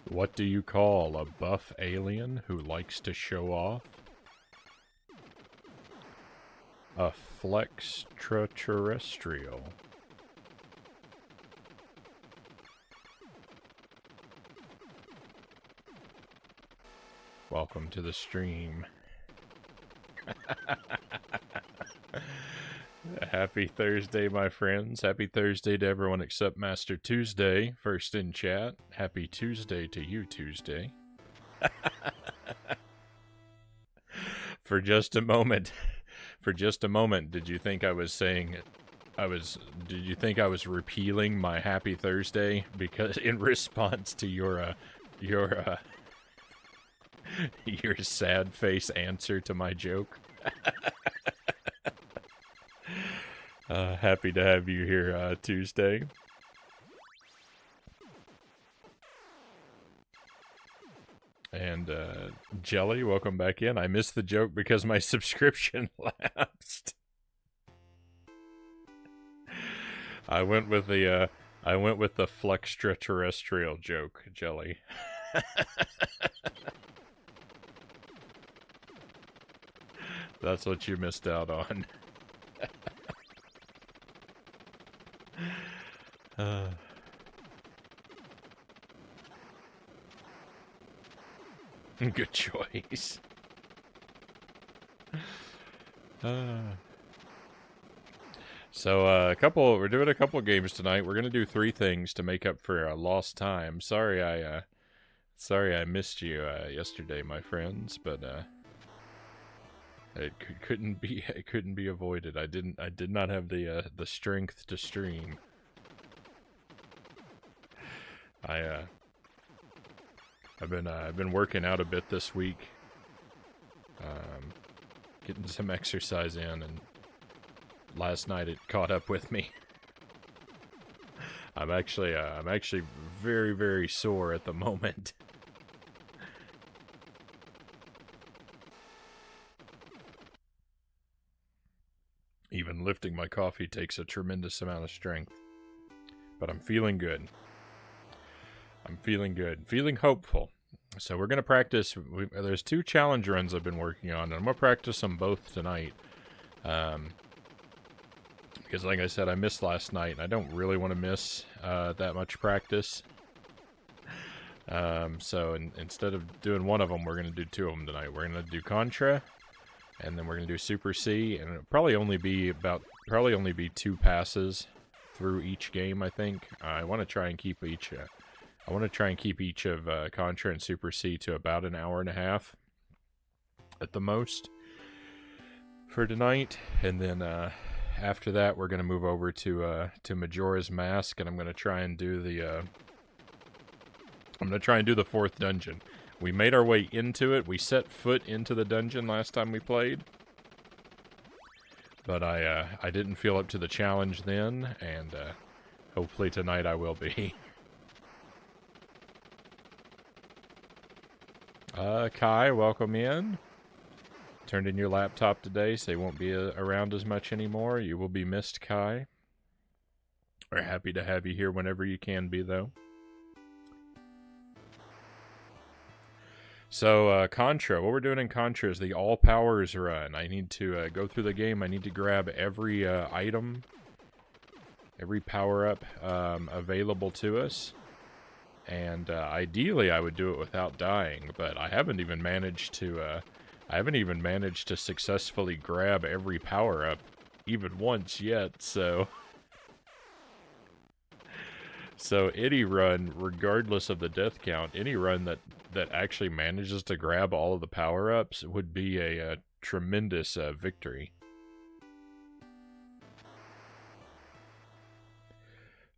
What do you call a buff alien who likes to show off? A flextraterrestrial. Welcome to the stream. Happy Thursday, my friends. Happy Thursday to everyone except Master Tuesday, first in chat. Happy Tuesday to you, Tuesday. For just a moment, did you think I was saying did you think I was repealing my Happy Thursday because in response to your sad face answer to my joke? Happy to have you here, Tuesday. And, Jelly, welcome back in. I missed the joke because my subscription lapsed. I went with the flextraterrestrial joke, Jelly. That's what you missed out on. Good choice. So, we're doing a couple games tonight. We're gonna do 3 things to make up for lost time. Sorry I missed you yesterday, my friends, but it couldn't be avoided. I did not have the strength to stream. I've been working out a bit this week, getting some exercise in, and last night it caught up with me. I'm actually very, very sore at the moment. Even lifting my coffee takes a tremendous amount of strength, but I'm feeling good. Feeling hopeful. So we're going to practice. There's 2 challenge runs I've been working on, and I'm going to practice them both tonight. Because like I said, I missed last night, and I don't really want to miss that much practice. So instead of doing one of them, we're going to do 2 of them tonight. We're going to do Contra, and then we're going to do Super C, and it'll probably only be 2 passes through each game, I think. I want to try and keep each... I want to try and keep each of Contra and Super C to about an hour and a half at the most for tonight, and then after that we're going to move over to Majora's Mask, and I'm going to try and do the 4th dungeon. We made our way into it. We set foot into the dungeon last time we played, but I didn't feel up to the challenge then, and hopefully tonight I will be. Kai, welcome in. Turned in your laptop today, so you won't be around as much anymore. You will be missed, Kai. We're happy to have you here whenever you can be, though. So, Contra. What we're doing in Contra is the All Powers run. I need to go through the game. I need to grab every item, every power-up available to us. And ideally, I would do it without dying, but I haven't even managed to successfully grab every power-up even once yet. So any run, regardless of the death count, any run that actually manages to grab all of the power-ups would be a tremendous victory.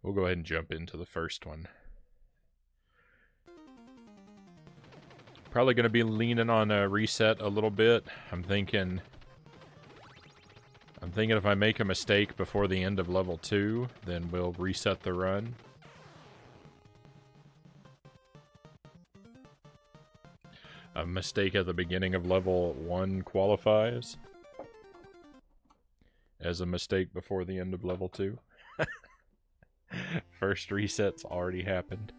We'll go ahead and jump into the first one. Probably going to be leaning on a reset a little bit. I'm thinking if I make a mistake before the end of level 2, then we'll reset the run. A mistake at the beginning of level 1 qualifies as a mistake before the end of level 2. First reset's already happened.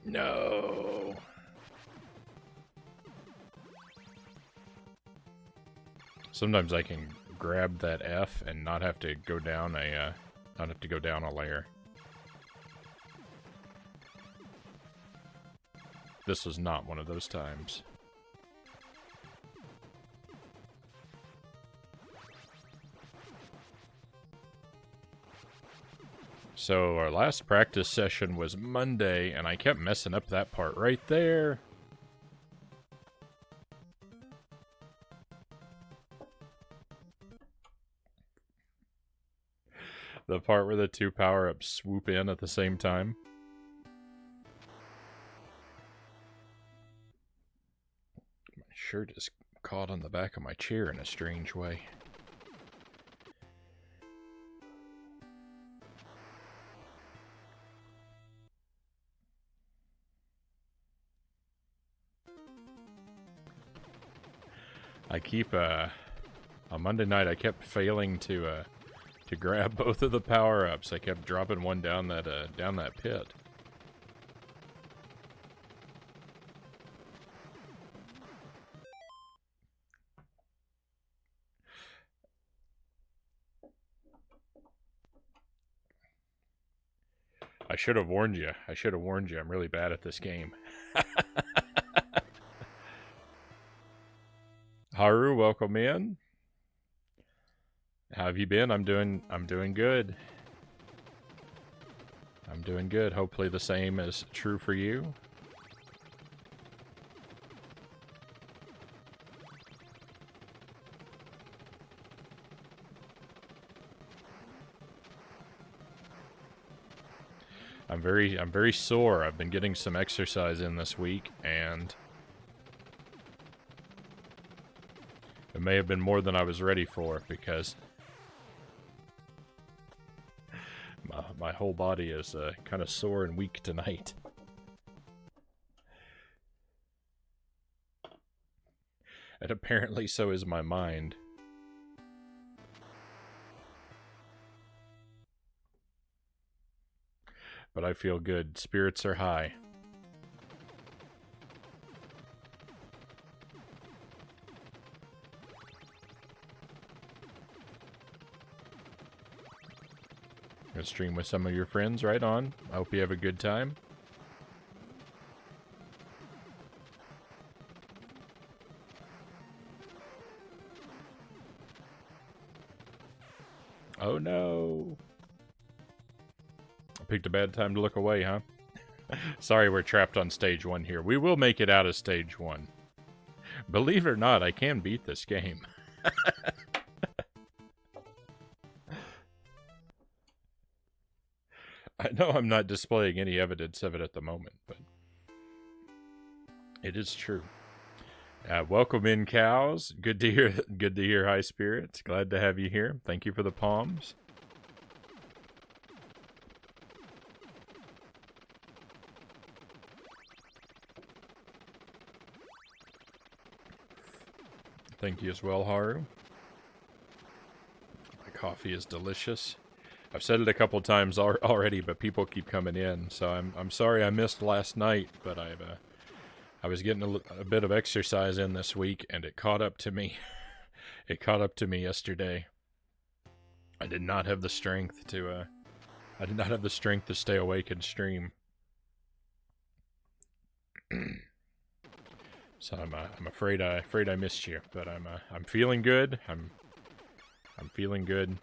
No. Sometimes I can grab that F and not have to go down a layer. This was not one of those times. So our last practice session was Monday, and I kept messing up that part right there. The part where the two power-ups swoop in at the same time. My shirt is caught on the back of my chair in a strange way. I keep, on Monday night, I kept failing to grab both of the power-ups. I kept dropping one down that pit. I should have warned you. I'm really bad at this game. Haru, welcome in. How have you been? I'm doing good. I'm doing good. Hopefully the same is true for you. I'm very sore. I've been getting some exercise in this week, and it may have been more than I was ready for, because my whole body is kind of sore and weak tonight. And apparently so is my mind. But I feel good. Spirits are high. Gonna stream with some of your friends, right on. I hope you have a good time. Oh no. I picked a bad time to look away, huh? Sorry, we're trapped on stage 1 here. We will make it out of stage 1. Believe it or not, I can beat this game. I know I'm not displaying any evidence of it at the moment, but it is true. Welcome in, cows. Good to hear high spirits. Glad to have you here. Thank you for the palms. Thank you as well, Haru. My coffee is delicious. I've said it a couple times already, but people keep coming in, so I'm sorry I missed last night, but I was getting a bit of exercise in this week, and it caught up to me. It caught up to me yesterday. I did not have the strength to stay awake and stream. So I'm afraid I missed you, but I'm feeling good. I'm feeling good.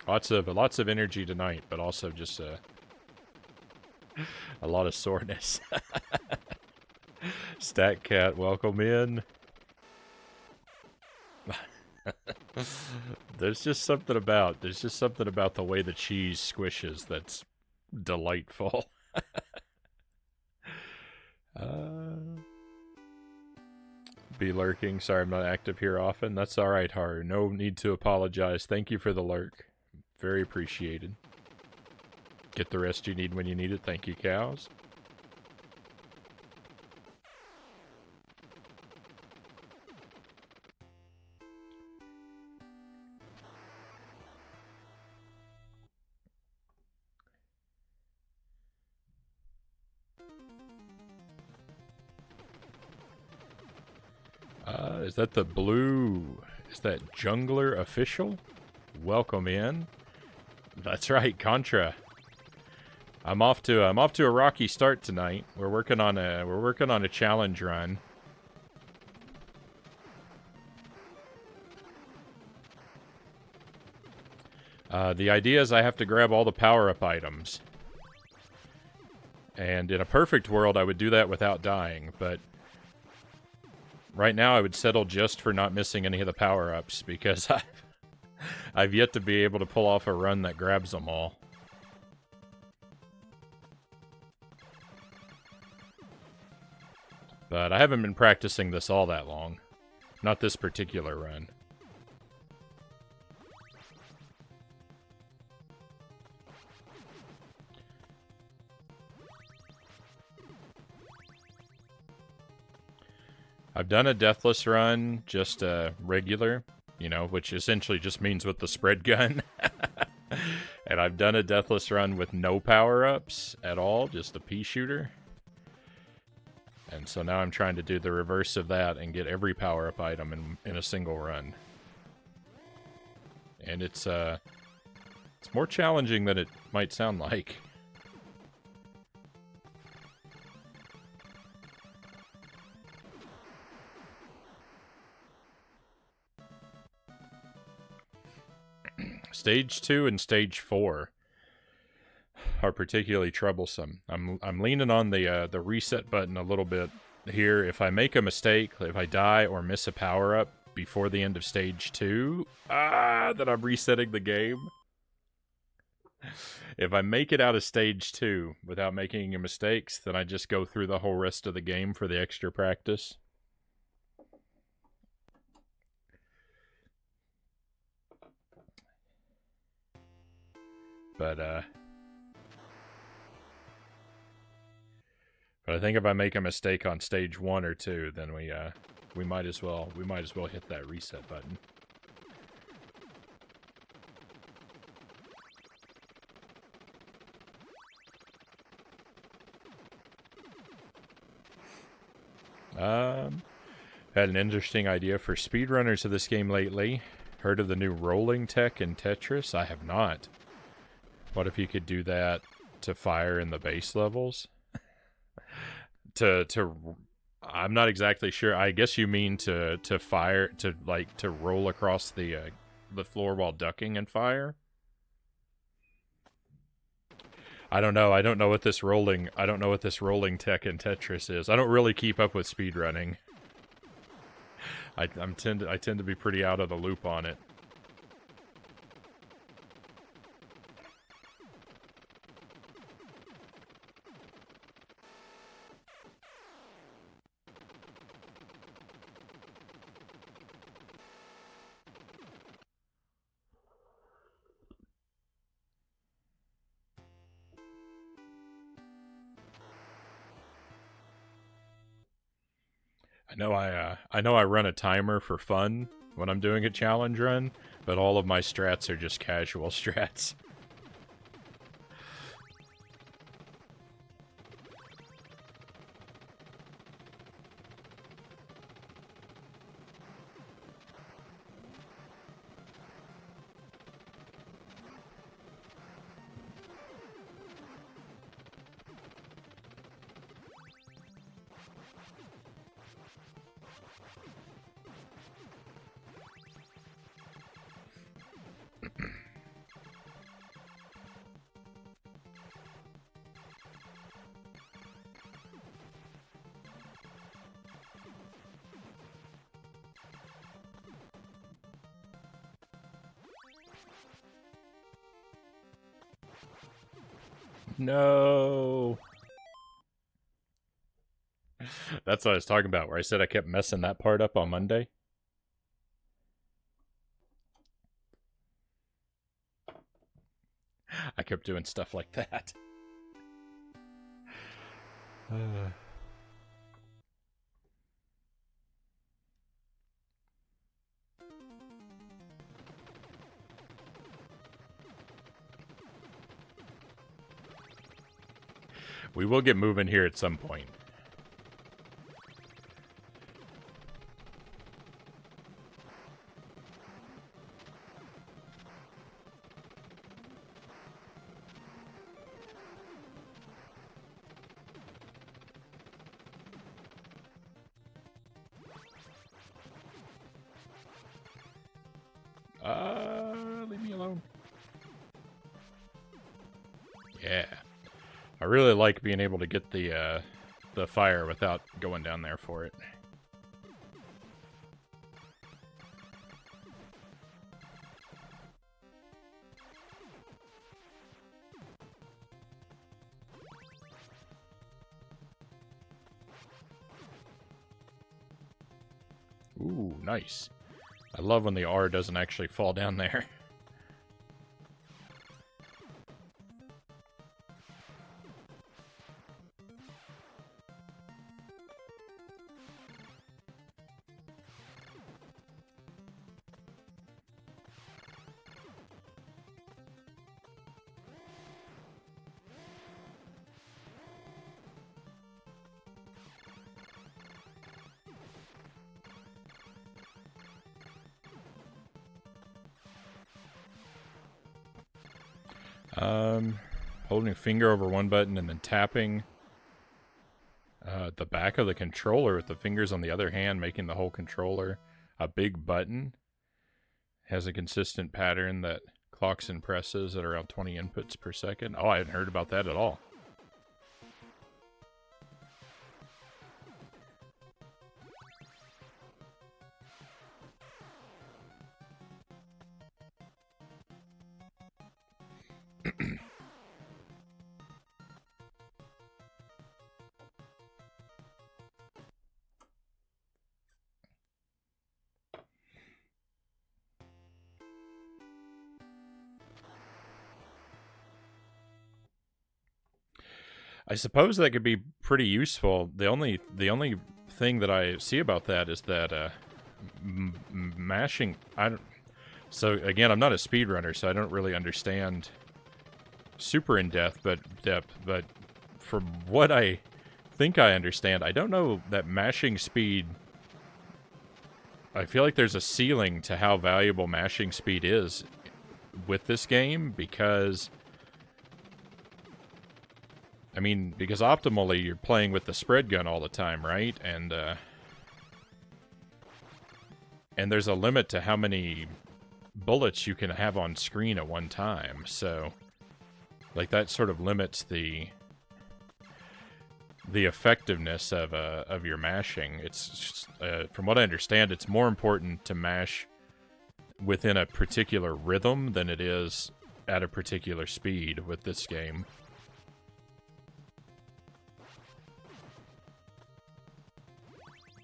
Lots of energy tonight, but also just a lot of soreness. Stat Cat, welcome in. There's just something about the way the cheese squishes that's delightful. Be lurking. Sorry I'm not active here often. That's alright, Haru. No need to apologize. Thank you for the lurk. Very appreciated. Get the rest you need when you need it. Thank you, cows. Is that the blue? Is that Jungler Official? Welcome in. That's right, Contra. I'm off to a rocky start tonight. We're working on a challenge run. The idea is I have to grab all the power-up items. And in a perfect world, I would do that without dying, but right now I would settle just for not missing any of the power-ups, because I've yet to be able to pull off a run that grabs them all. But I haven't been practicing this all that long. Not this particular run. I've done a deathless run, just a regular, you know, which essentially just means with the spread gun. And I've done a deathless run with no power-ups at all, just a pea shooter. And so now I'm trying to do the reverse of that and get every power-up item in a single run. And it's more challenging than it might sound like. Stage 2 and Stage 4 are particularly troublesome. I'm leaning on the reset button a little bit here. If I make a mistake, if I die or miss a power-up before the end of Stage 2, then I'm resetting the game. If I make it out of Stage 2 without making any mistakes, then I just go through the whole rest of the game for the extra practice. But I think if I make a mistake on Stage 1 or 2, then we might as well hit that reset button. Had an interesting idea for speedrunners of this game lately. Heard of the new rolling tech in Tetris? I have not. What if you could do that to fire in the base levels? I'm not exactly sure. I guess you mean to fire, to roll across the floor while ducking and fire? I don't know. I don't know what this rolling tech in Tetris is. I don't really keep up with speedrunning. I tend to be pretty out of the loop on it. I know I run a timer for fun when I'm doing a challenge run, but all of my strats are just casual strats. No. That's what I was talking about, where I said I kept messing that part up on Monday. I kept doing stuff like that. We will get moving here at some point. Leave me alone. Yeah. I really like being able to get the fire without going down there for it. Ooh, nice. I love when the R doesn't actually fall down there. Holding a finger over one button and then tapping the back of the controller with the fingers on the other hand, making the whole controller a big button. Has a consistent pattern that clocks and presses at around 20 inputs per second. Oh, I hadn't heard about that at all. I suppose that could be pretty useful. The only thing that I see about that is that mashing. So again, I'm not a speedrunner, so I don't really understand super in depth. But from what I think I understand, I don't know that mashing speed. I feel like there's a ceiling to how valuable mashing speed is with this game because. I mean, because optimally you're playing with the spread gun all the time, right? And there's a limit to how many bullets you can have on screen at one time. So, like, that sort of limits the effectiveness of your mashing. It's from what I understand, it's more important to mash within a particular rhythm than it is at a particular speed with this game.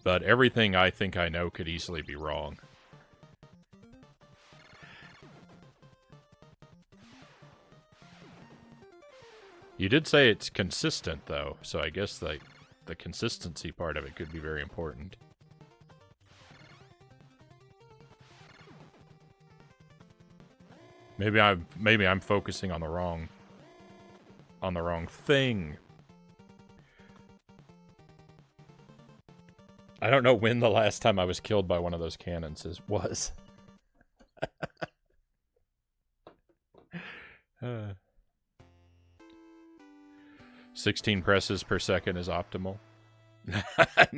But everything I think I know could easily be wrong. You did say it's consistent, though, so I guess the consistency part of it could be very important. Maybe I'm focusing on the wrong thing. I don't know when the last time I was killed by one of those cannons was. 16 presses per second is optimal.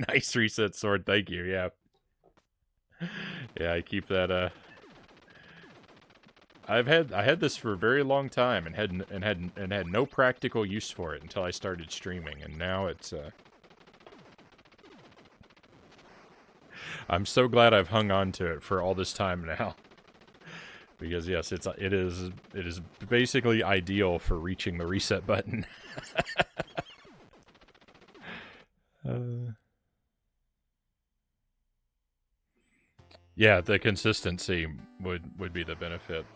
Nice reset sword, thank you. Yeah, yeah, I keep that. I had this for a very long time and had no practical use for it until I started streaming, and now it's. I'm so glad I've hung on to it for all this time now. Because yes, it is basically ideal for reaching the reset button. Yeah, the consistency would be the benefit.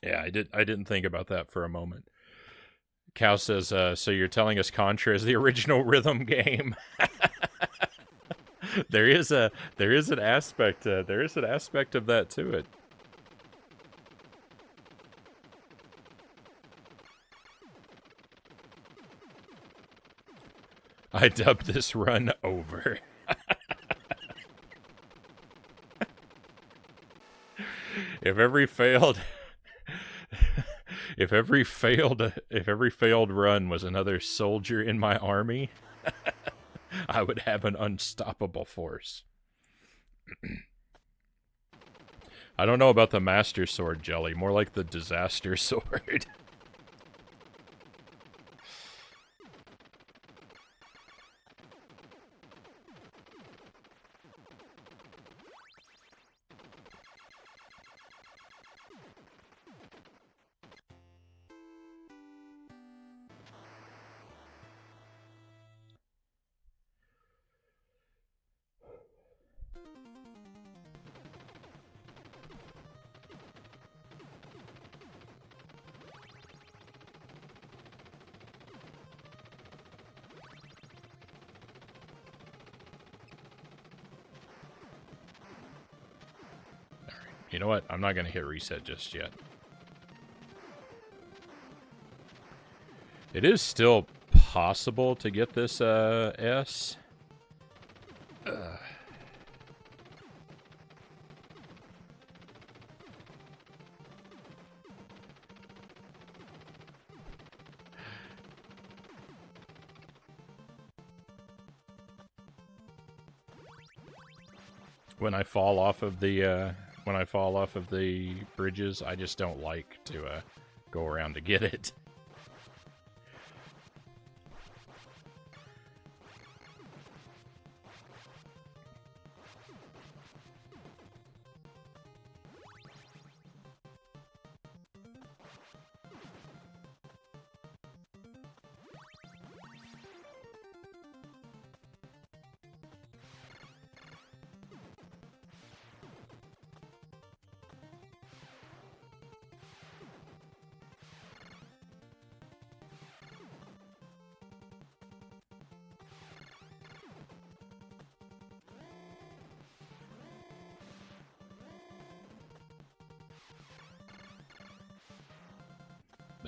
Yeah, I didn't think about that for a moment. Cow says, so you're telling us Contra is the original rhythm game? There is an aspect of that to it. I dubbed this run over. If every failed run was another soldier in my army, I would have an unstoppable force. I don't know about the Master Sword, Jelly. More like the Disaster Sword. You know what? I'm not going to hit reset just yet. It is still possible to get this S. When I fall off of the bridges, I just don't like to go around to get it.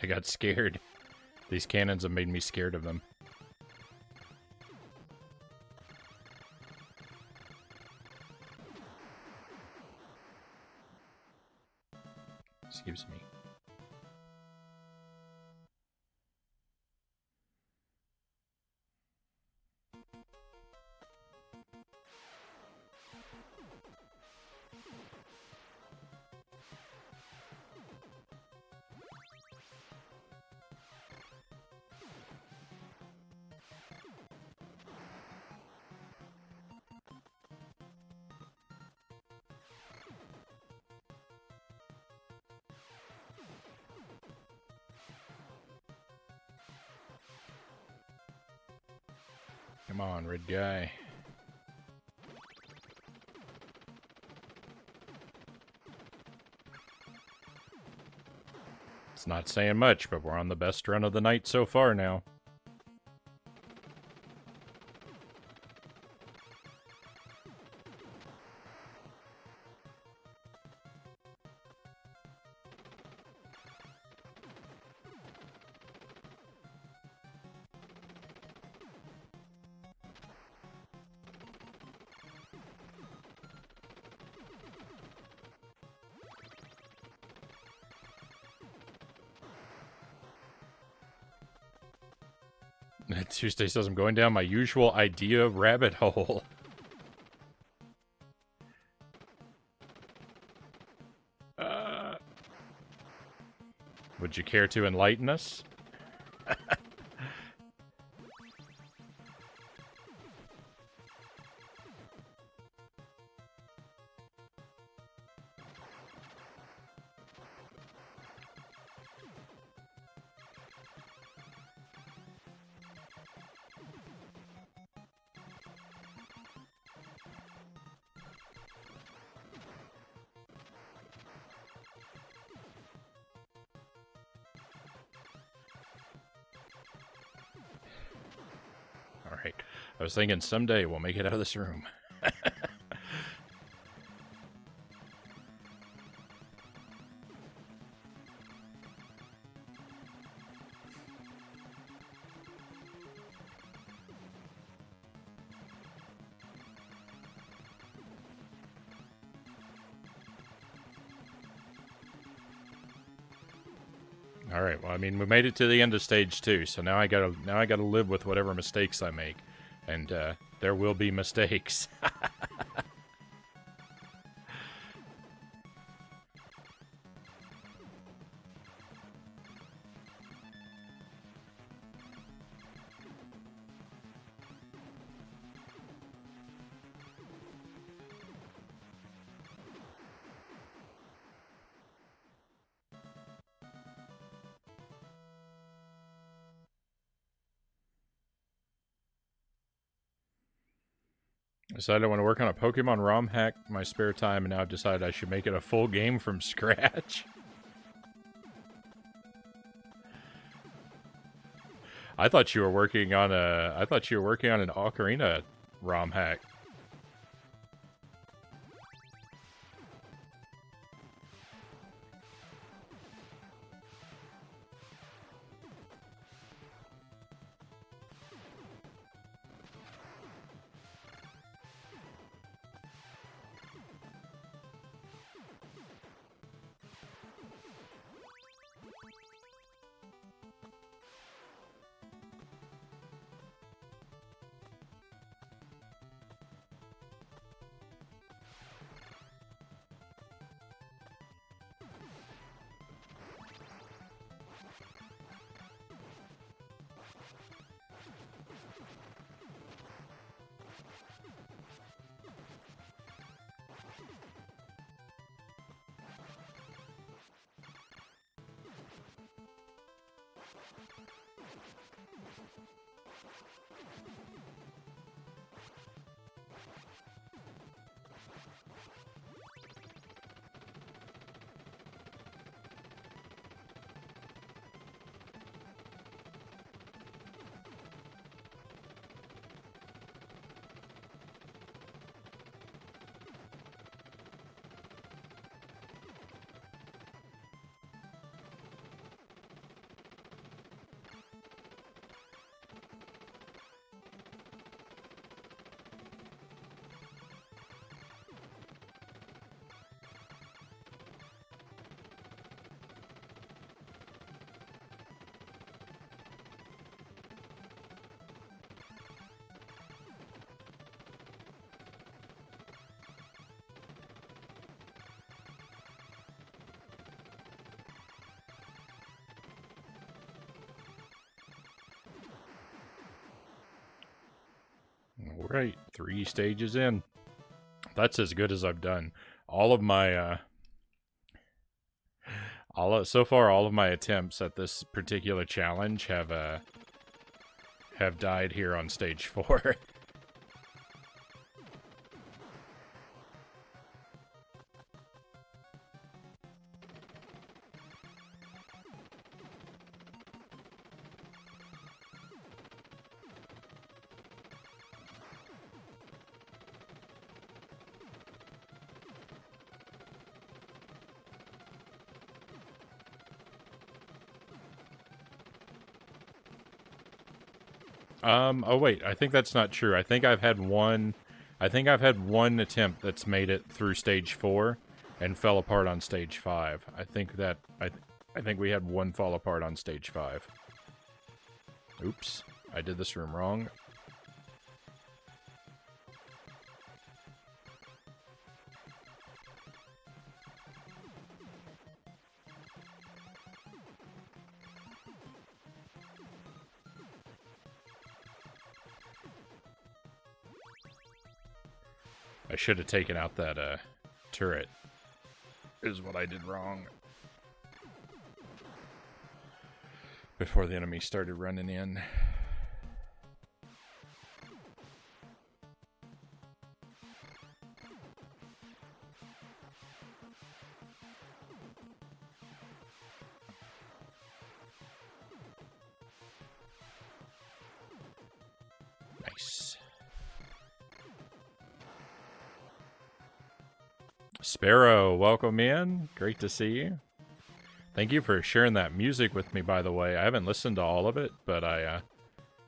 I got scared. These cannons have made me scared of them. Excuse me. Come on, red guy. It's not saying much, but we're on the best run of the night so far now. Tuesday says I'm going down my usual idea rabbit hole. Would you care to enlighten us? Alright. I was thinking someday we'll make it out of this room. Alright, well, I mean, we made it to the end of stage 2, so now I gotta live with whatever mistakes I make. And, there will be mistakes. Decided I want to work on a Pokemon ROM hack in my spare time, and now I've decided I should make it a full game from scratch. I thought you were working on an Ocarina ROM hack. Alright, 3 stages in. That's as good as I've done. All of my, so far, all of my attempts at this particular challenge have died here on stage 4. Oh wait, I think that's not true. I think I've had one attempt that's made it through stage 4 and fell apart on stage 5. I think we had one fall apart on stage 5. Oops, I did this room wrong. I should have taken out that turret, is what I did wrong. Before the enemy started running in. Nice. Sparrow, welcome in. Great to see you. Thank you for sharing that music with me, by the way. I haven't listened to all of it, but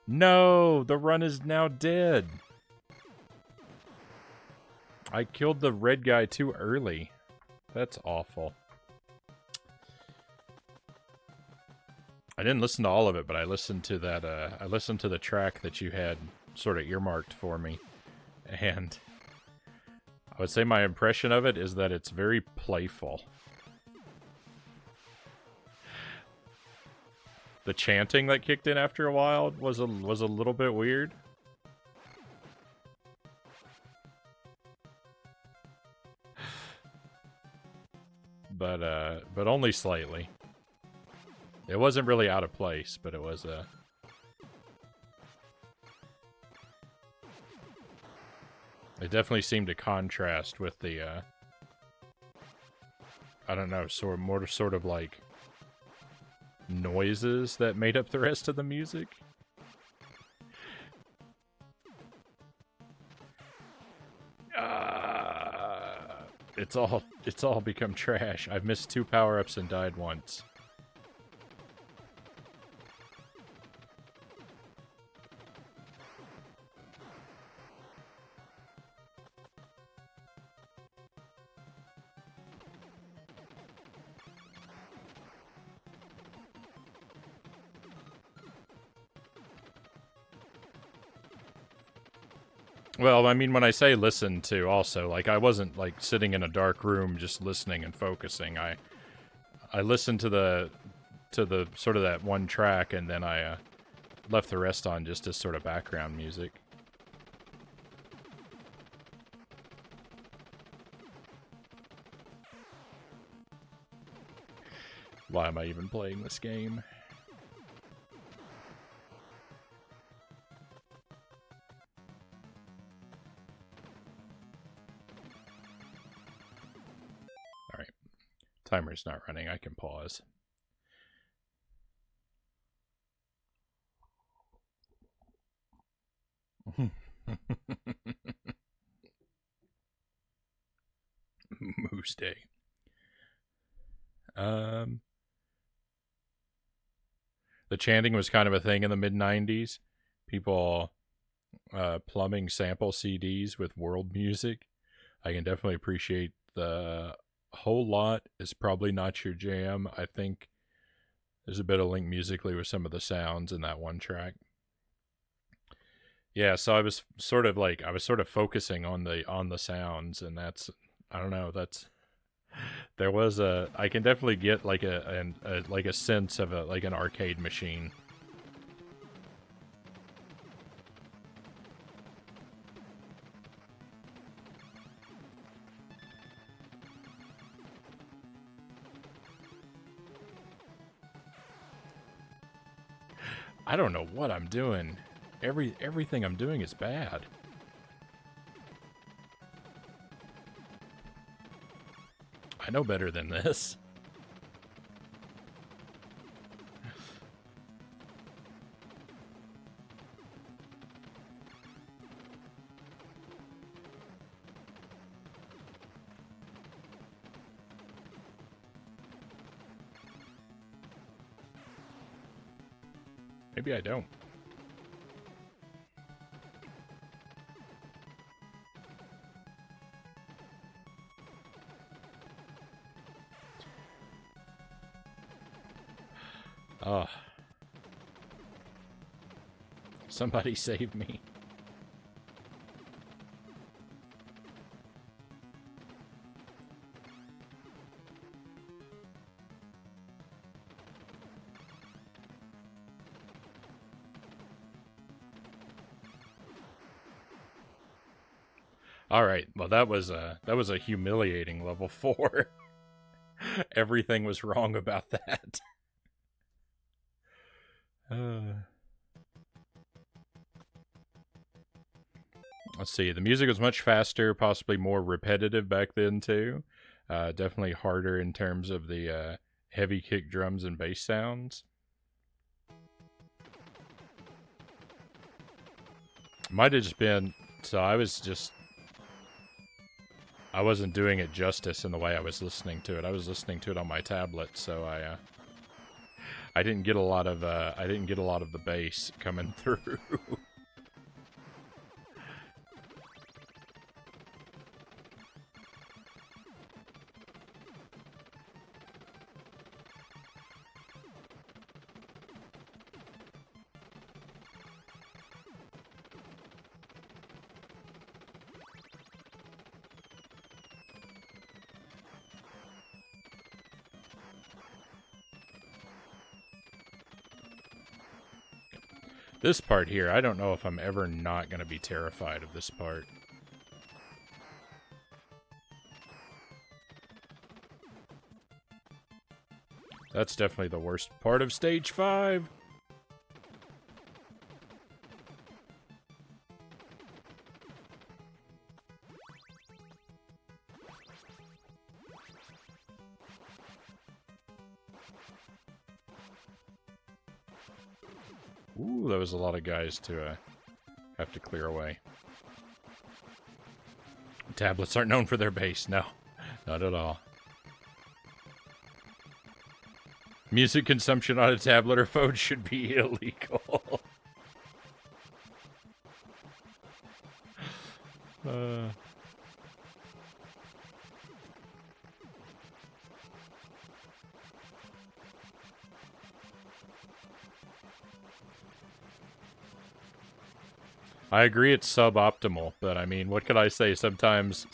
No! The run is now dead! I killed the red guy too early. That's awful. I didn't listen to all of it, but I listened to that, I listened to the track that you had sort of earmarked for me. And I would say my impression of it is that it's very playful. The chanting that kicked in after a while was a little bit weird. But only slightly. It wasn't really out of place, but it was It definitely seemed to contrast with the, I don't know, sort of like noises that made up the rest of the music. It's all become trash. I've missed 2 power-ups and died once. Well, I mean, when I say listen to, also, like, I wasn't, like, sitting in a dark room just listening and focusing. I listened to the sort of that one track, and then I left the rest on just as sort of background music. Why am I even playing this game? Alright. Timer's not running. I can pause. Moose Day. The chanting was kind of a thing in the mid-90s. People plumbing sample CDs with world music. I can definitely appreciate the whole lot is probably not your jam. I think there's a bit of link musically with some of the sounds in that one track. Yeah, so I was sort of focusing on the sounds, and that's, I don't know, that's, there was a, I can definitely get like a sense of like an arcade machine. I don't know what I'm doing. Everything I'm doing is bad. I know better than this. Maybe I don't. Oh. Somebody save me. All right. Well, that was a humiliating level 4. Everything was wrong about that. Let's see. The music was much faster, possibly more repetitive back then too. Definitely harder in terms of the heavy kick drums and bass sounds. Might have just been, so I wasn't doing it justice in the way I was listening to it. I was listening to it on my tablet, so I didn't get a lot of the bass coming through. This part here, I don't know if I'm ever not going to be terrified of this part. That's definitely the worst part of stage 5. Ooh, that was a lot of guys to have to clear away. Tablets aren't known for their bass. No, not at all. Music consumption on a tablet or phone should be illegal. I agree it's suboptimal, but I mean, what could I say? Sometimes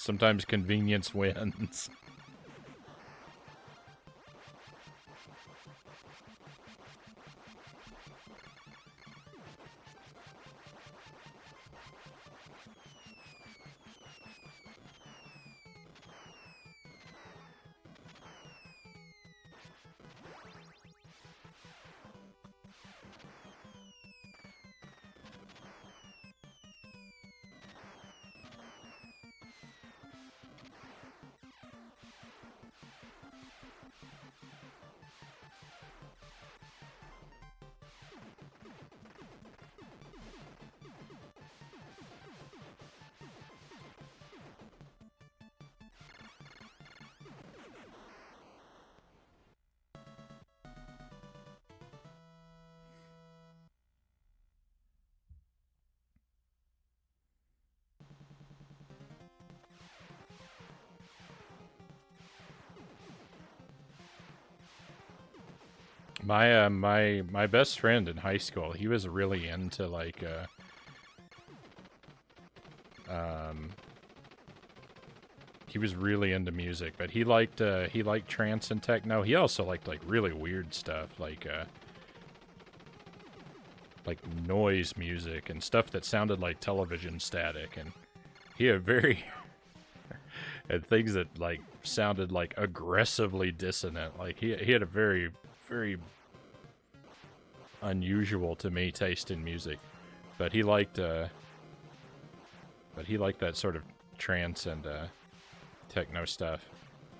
convenience wins. My best friend in high school, he was really into like he was really into music, but he liked trance and techno. He also liked like really weird stuff like noise music and stuff that sounded like television static, and he had very and things that like sounded like aggressively dissonant. Like he had a very unusual to me taste in music, but he liked that sort of trance and techno stuff.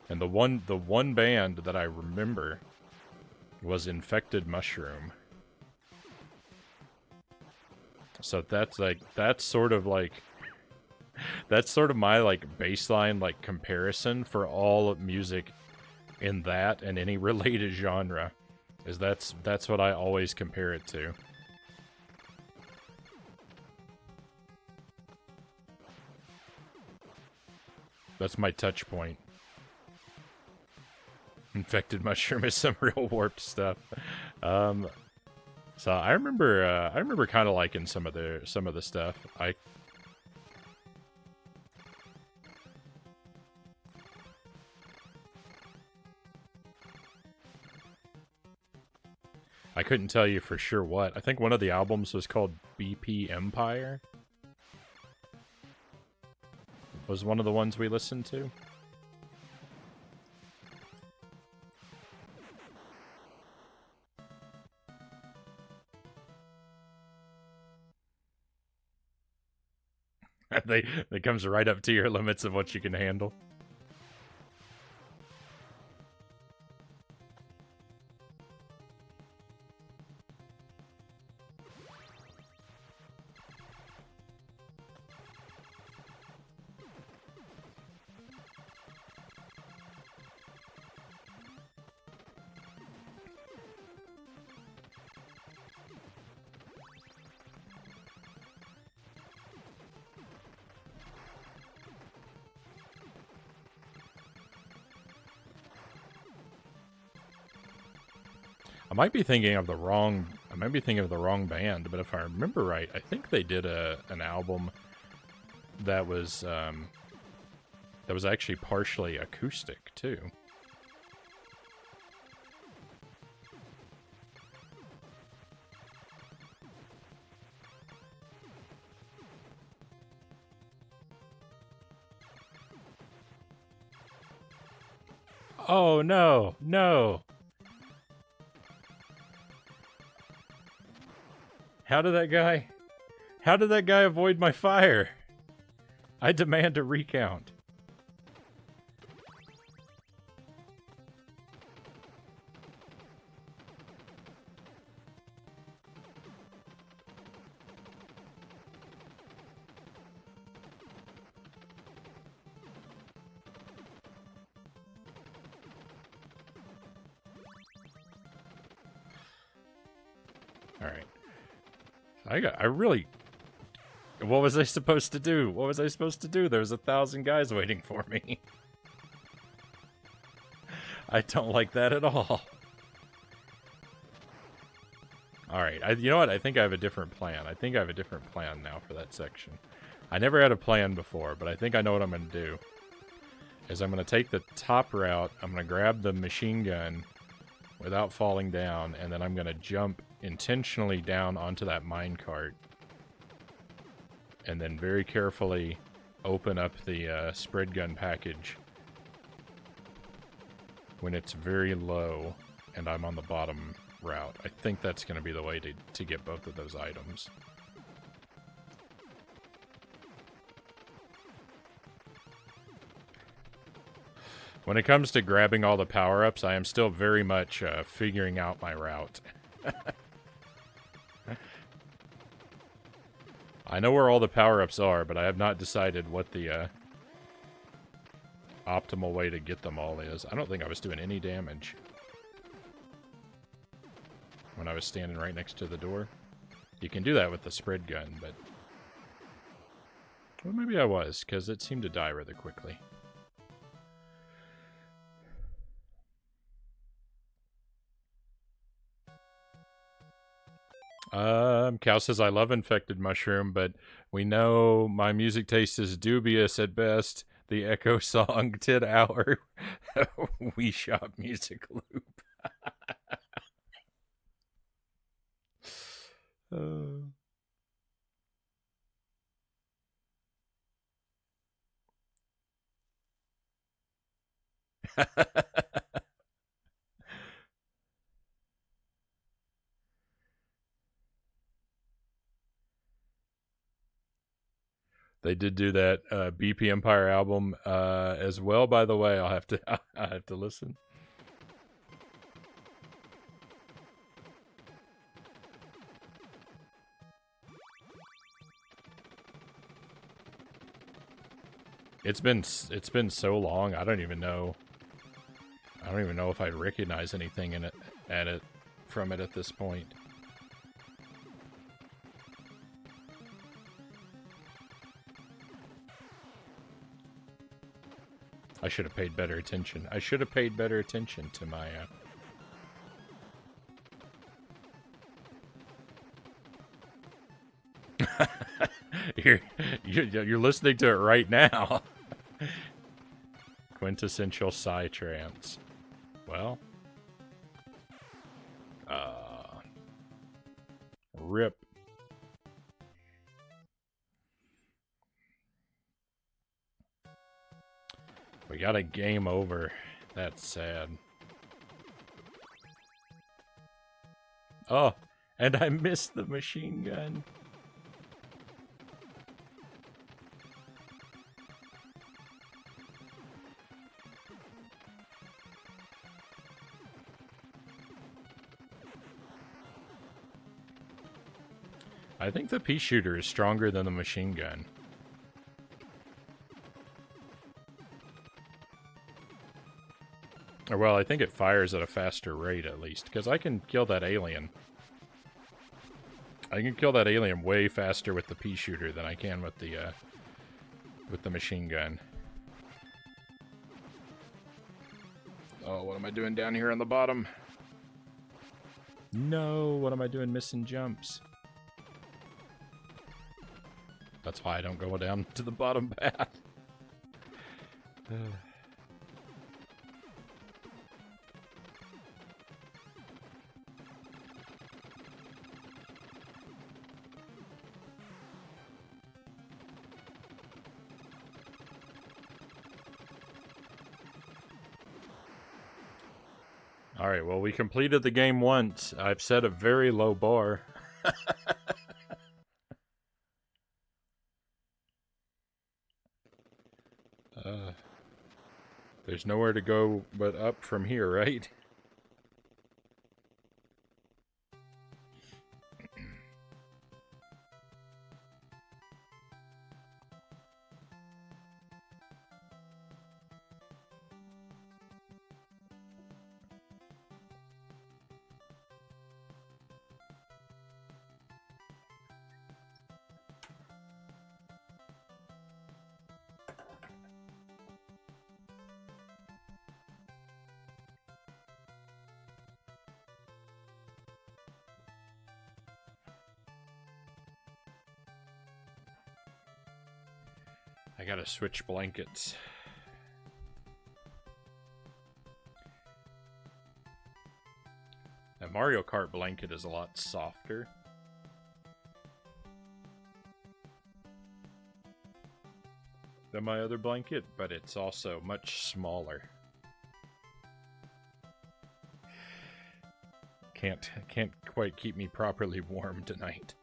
And the one band that I remember was Infected Mushroom. So that's sort of my like baseline like comparison for all of music in that and any related genre. Is that's what I always compare it to. That's my touch point. Infected Mushroom is some real warped stuff. So I remember kind of liking some of the stuff. I couldn't tell you for sure what. I think one of the albums was called BP Empire. Was one of the ones we listened to. They comes right up to your limits of what you can handle. I might be thinking of the wrong band, but if I remember right, I think they did an album that was actually partially acoustic too. Oh no, no. How did that guy avoid my fire? I demand a recount. Alright. I really... What was I supposed to do? What was I supposed to do? There was 1,000 guys waiting for me. I don't like that at all. Alright, you know what? I think I have a different plan. I think I have a different plan now for that section. I never had a plan before, but I think I know what I'm going to do. Is I'm going to take the top route, I'm going to grab the machine gun without falling down, and then I'm going to jump intentionally down onto that minecart. And then very carefully open up the spread gun package when it's very low and I'm on the bottom route. I think that's going to be the way to get both of those items. When it comes to grabbing all the power-ups, I am still very much figuring out my route. I know where all the power-ups are, but I have not decided what the optimal way to get them all is. I don't think I was doing any damage when I was standing right next to the door. You can do that with the spread gun, but... Well, maybe I was, because it seemed to die rather quickly. Cal says, I love Infected Mushroom, but we know my music taste is dubious at best. The Echo song, 10 hour Wii Shop music loop. They did do that BP Empire album as well, by the way. I'll have to listen. It's been so long. I don't even know if I'd recognize anything in it from it at this point. I should have paid better attention. I should have paid better attention to my... You're listening to it right now. Quintessential Psytrance. Well. Rip. We got a game over. That's sad. Oh, and I missed the machine gun. I think the pea shooter is stronger than the machine gun. Or, well, I think it fires at a faster rate, at least. Because I can kill that alien. I can kill that alien way faster with the pea shooter than I can with the machine gun. Oh, what am I doing down here on the bottom? No, what am I doing missing jumps? That's why I don't go down to the bottom path. Alright, well, we completed the game once. I've set a very low bar. There's nowhere to go but up from here, right? I gotta switch blankets. That Mario Kart blanket is a lot softer than my other blanket, but it's also much smaller. Can't quite keep me properly warm tonight.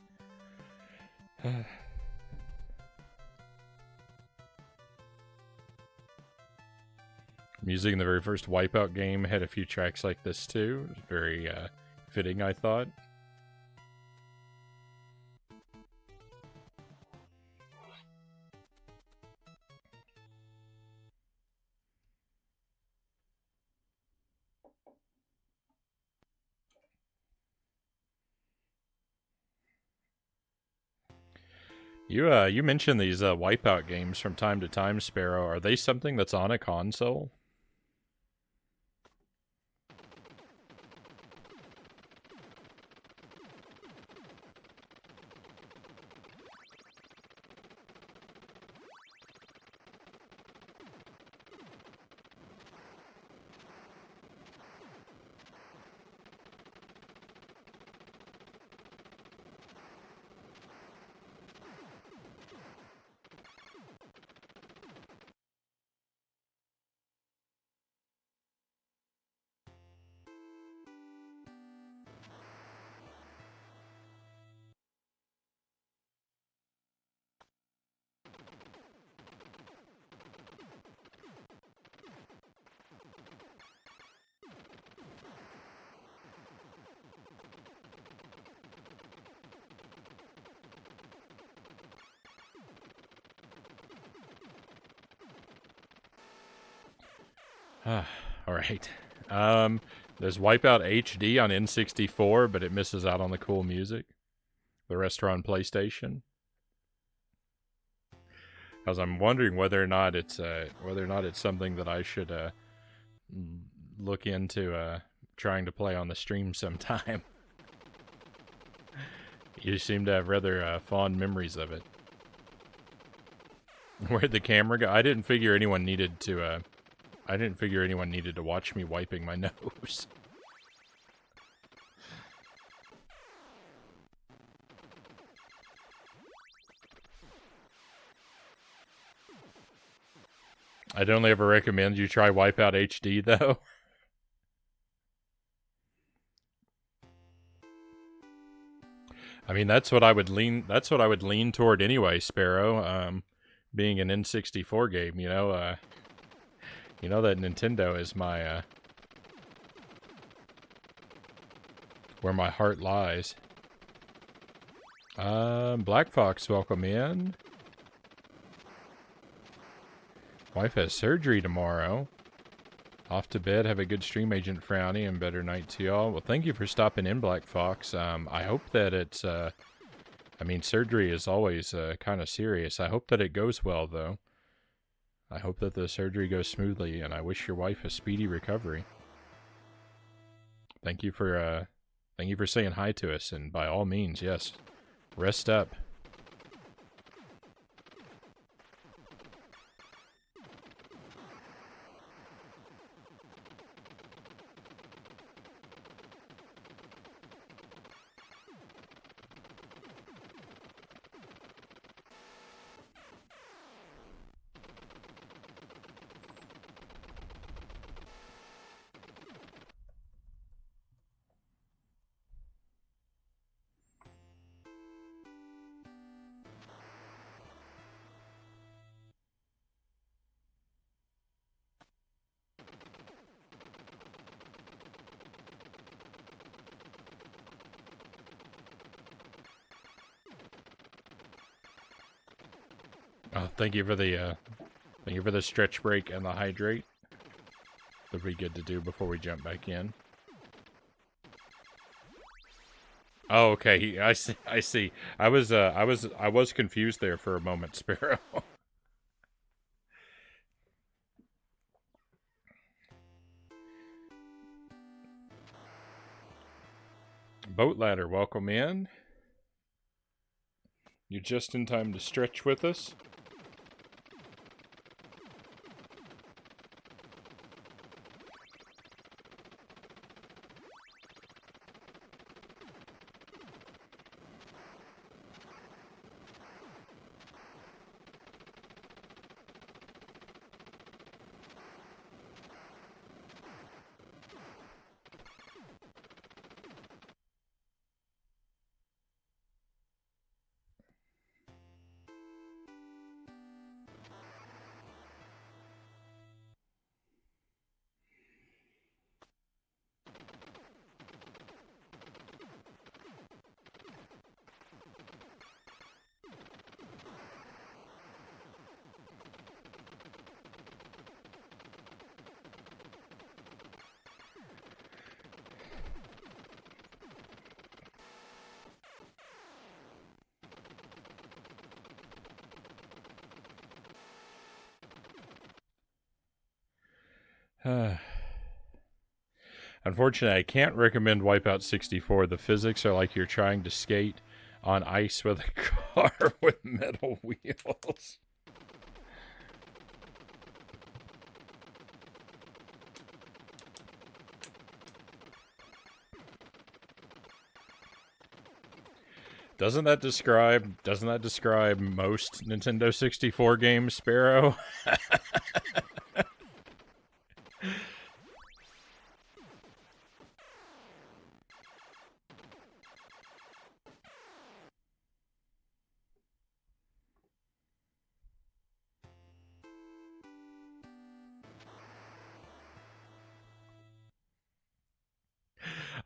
I'm using the very first Wipeout game, had a few tracks like this too. It was very fitting, I thought. You mentioned these Wipeout games from time to time, Sparrow. Are they something that's on a console? Alright. There's Wipeout HD on N64, but it misses out on the cool music. The rest are on PlayStation. Because I'm wondering whether or not it's something that I should look into trying to play on the stream sometime. You seem to have rather fond memories of it. Where'd the camera go? I didn't figure anyone needed to watch me wiping my nose. I'd only ever recommend you try Wipeout HD, though. I mean, that's what I would lean toward anyway, Sparrow. Being an N64 game, you know that Nintendo is my where my heart lies. Black Fox, welcome in. Wife has surgery tomorrow. Off to bed. Have a good stream, Agent Frownie, and better night to y'all. Well, thank you for stopping in, Black Fox. I hope that it's, I mean, surgery is always kind of serious. I hope that it goes well, though. I hope that the surgery goes smoothly, and I wish your wife a speedy recovery. Thank you for saying hi to us, and by all means, yes, rest up. Thank you for the stretch break and the hydrate. That'd be good to do before we jump back in. Oh, okay. I see. I was confused there for a moment, Sparrow. Boat Ladder, welcome in. You're just in time to stretch with us. Unfortunately, I can't recommend Wipeout 64. The physics are like you're trying to skate on ice with a car with metal wheels. Doesn't that describe most Nintendo 64 games, Sparrow?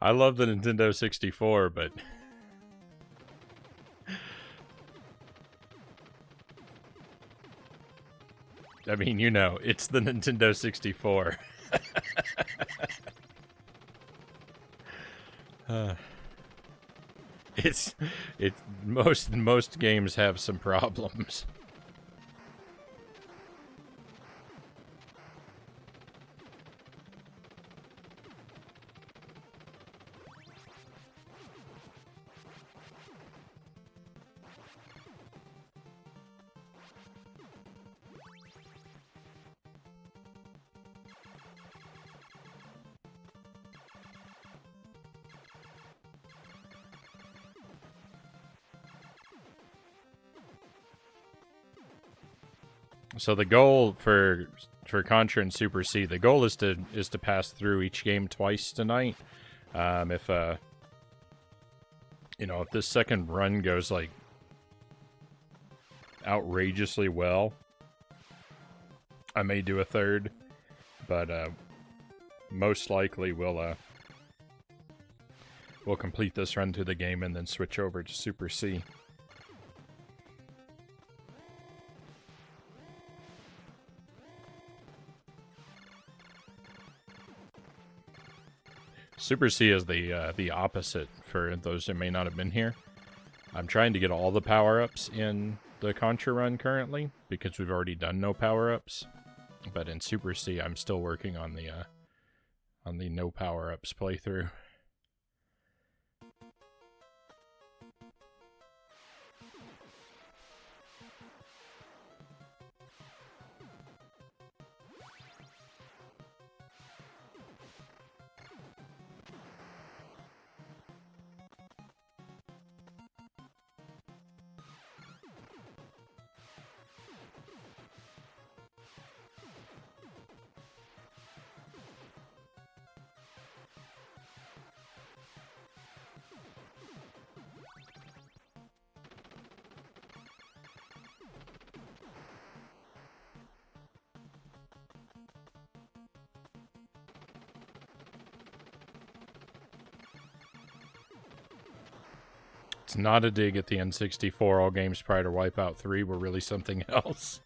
I love the Nintendo 64, but I mean, you know, it's the Nintendo 64. It's most games have some problems. So the goal for Contra and Super C, the goal is to pass through each game twice tonight. If you know, if this second run goes like outrageously well, I may do a third, but most likely we'll complete this run through the game and then switch over to Super C. Super C is the opposite for those that may not have been here. I'm trying to get all the power-ups in the Contra run currently, because we've already done no power-ups. But in Super C, I'm still working on the no power-ups playthrough. It's not a dig at the N64. All games prior to Wipeout 3 were really something else.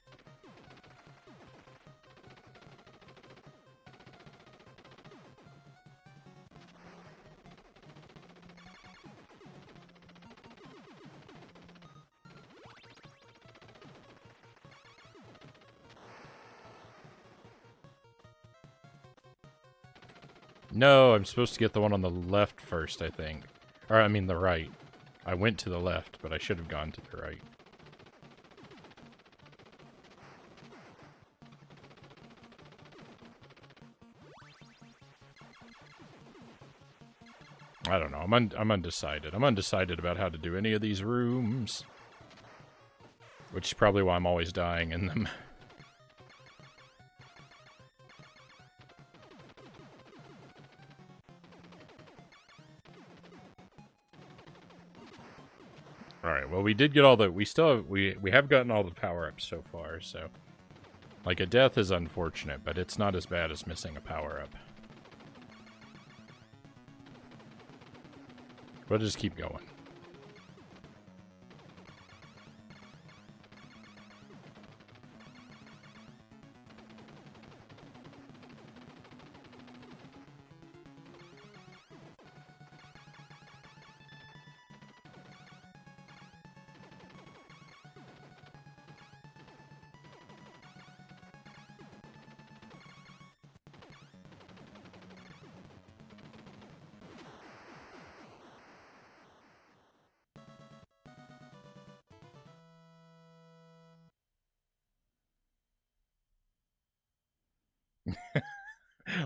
No, I'm supposed to get the one on the left first, I think. Or, I mean the right. I went to the left, but I should have gone to the right. I don't know. I'm undecided. I'm undecided about how to do any of these rooms. Which is probably why I'm always dying in them. Alright, well we did get all the... We have gotten all the power-ups so far, so... Like, a death is unfortunate, but it's not as bad as missing a power-up. We'll just keep going.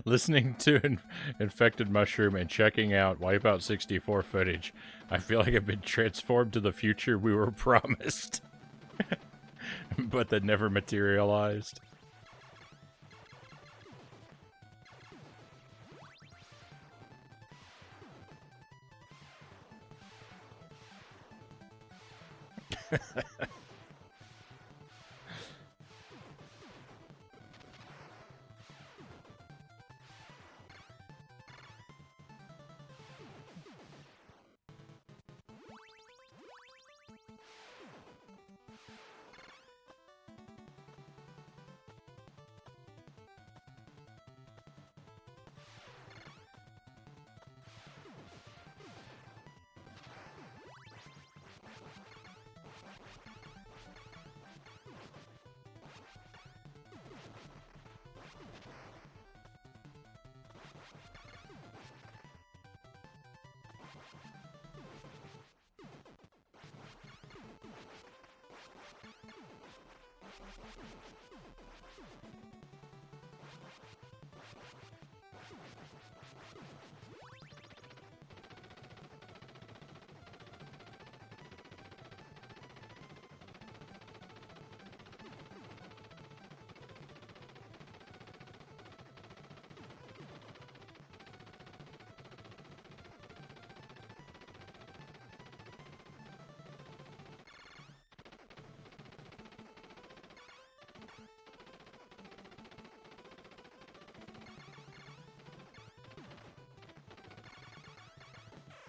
Listening to Infected Mushroom and checking out Wipeout 64 footage, I feel like I've been transformed to the future we were promised. But that never materialized.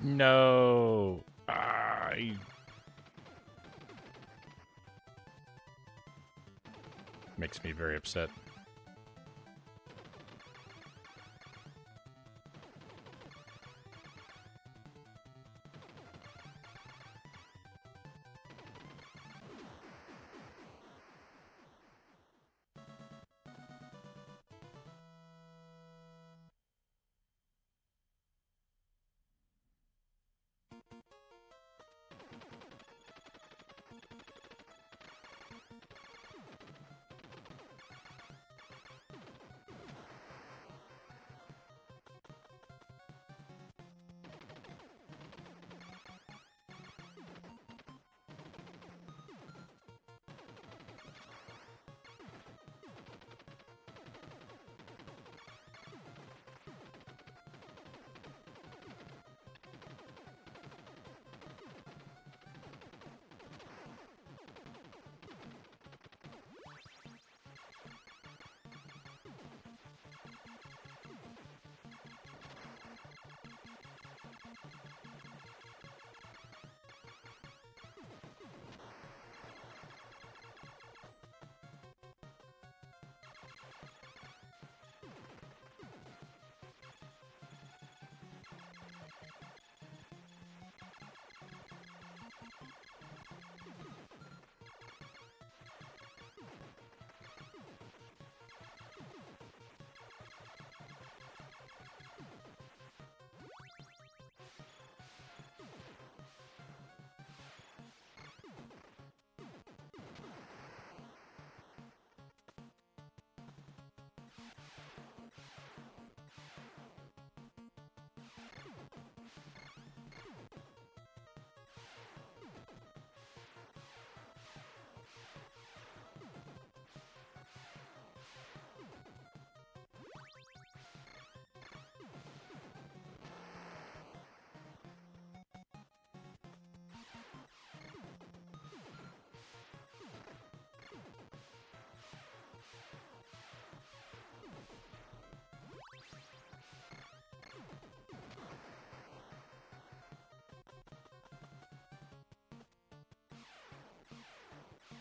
No. Makes me very upset.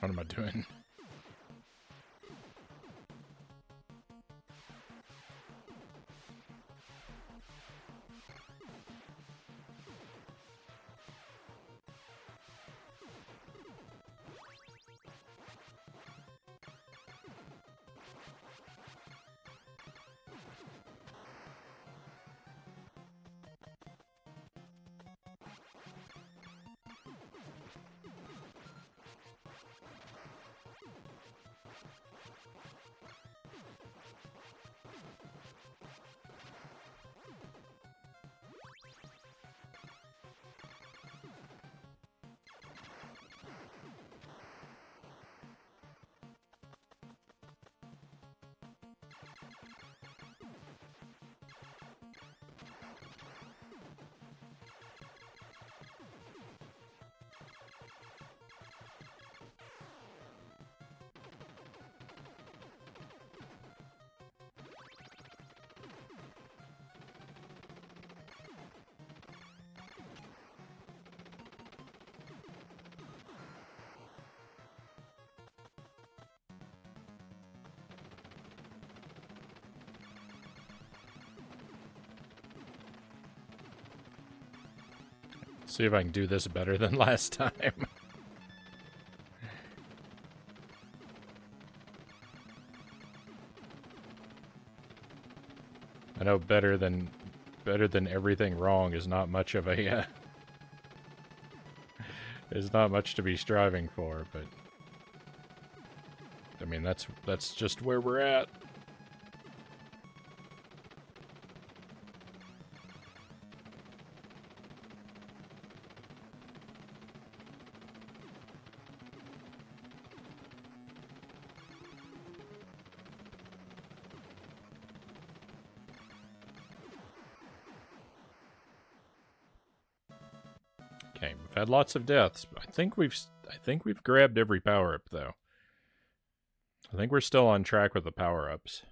What am I doing? See if I can do this better than last time. I know better than everything wrong is not much of a is not much to be striving for, but I mean that's just where we're at. Okay, we've had lots of deaths. I think we've grabbed every power-up though. I think we're still on track with the power-ups.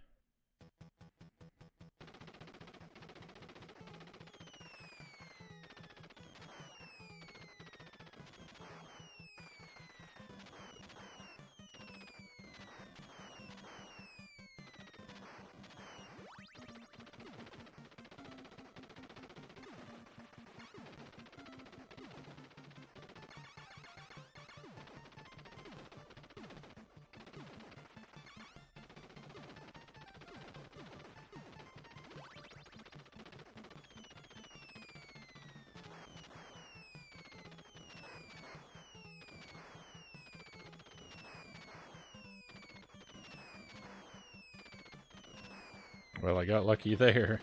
Well, I got lucky there.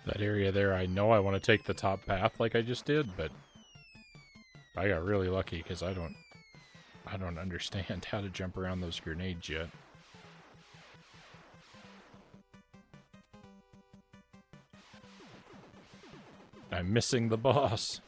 That area there, I know I want to take the top path like I just did, but I got really lucky because I don't understand how to jump around those grenades yet. I'm missing the boss.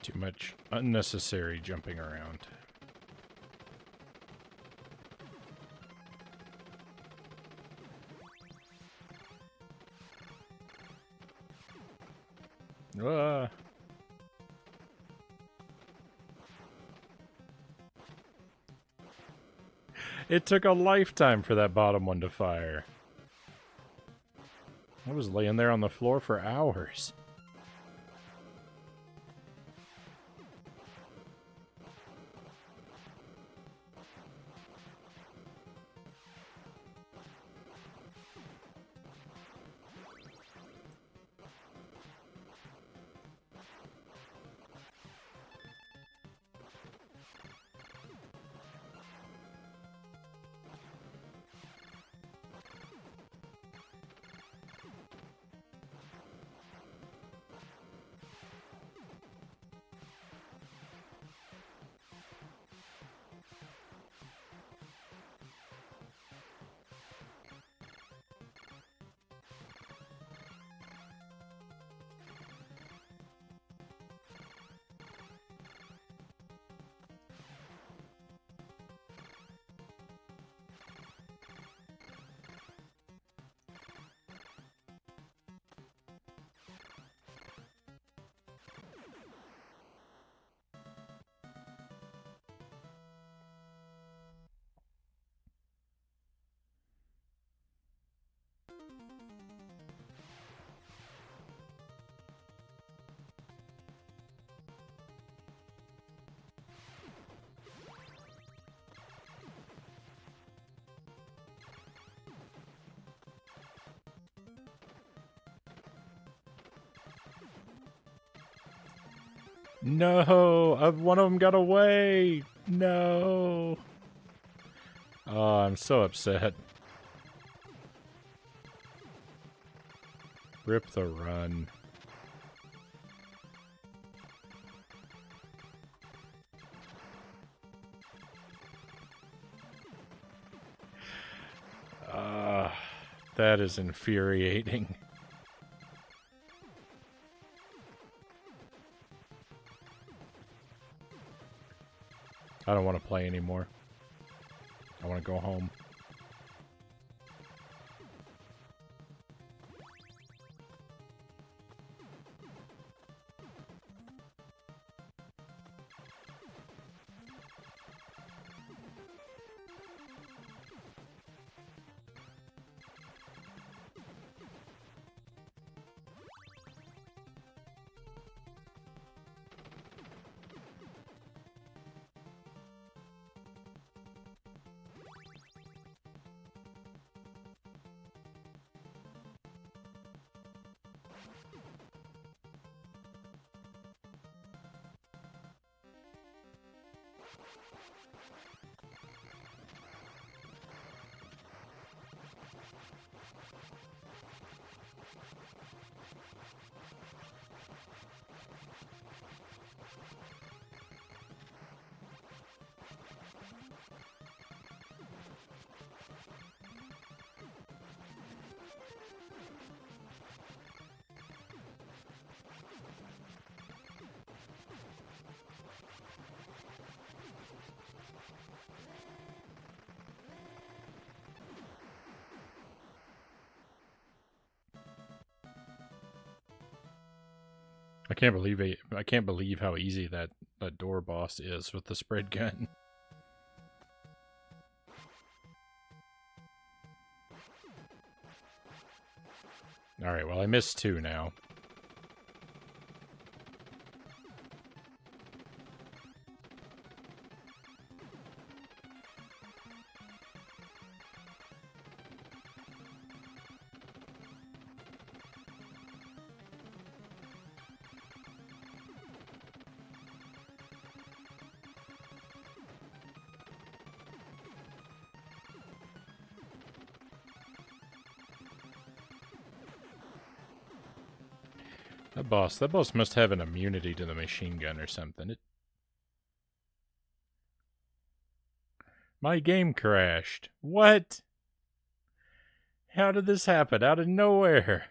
Too much unnecessary jumping around. Ah. It took a lifetime for that bottom one to fire. I was laying there on the floor for hours. No! One of them got away! No! Oh, I'm so upset. Rip the run. That is infuriating. I don't want to play anymore. I want to go home. I can't believe how easy that door boss is with the spread gun. Alright, well I missed 2 now. That boss must have an immunity to the machine gun or something. My game crashed. What? How did this happen? Out of nowhere.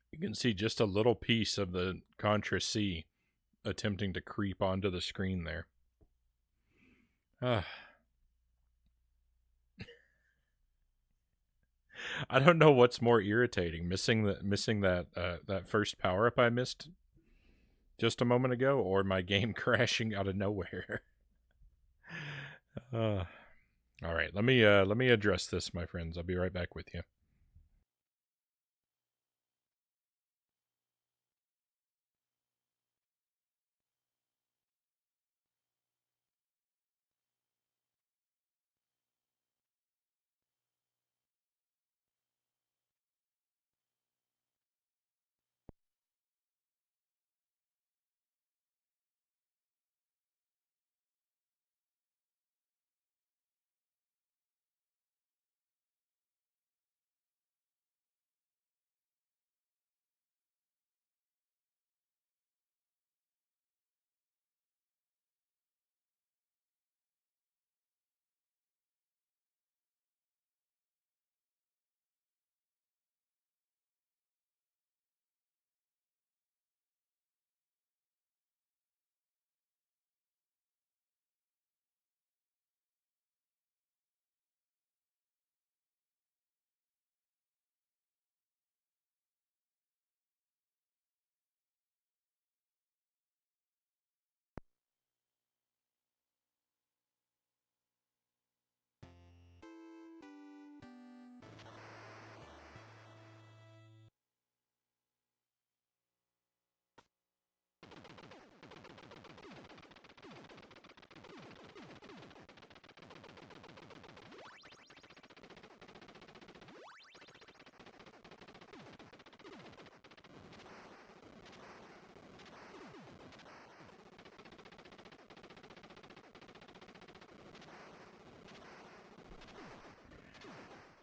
You can see just a little piece of the Contra C attempting to creep onto the screen there. I don't know what's more irritating, missing that first power up I missed just a moment ago, or my game crashing out of nowhere. All right, let me address this, my friends. I'll be right back with you.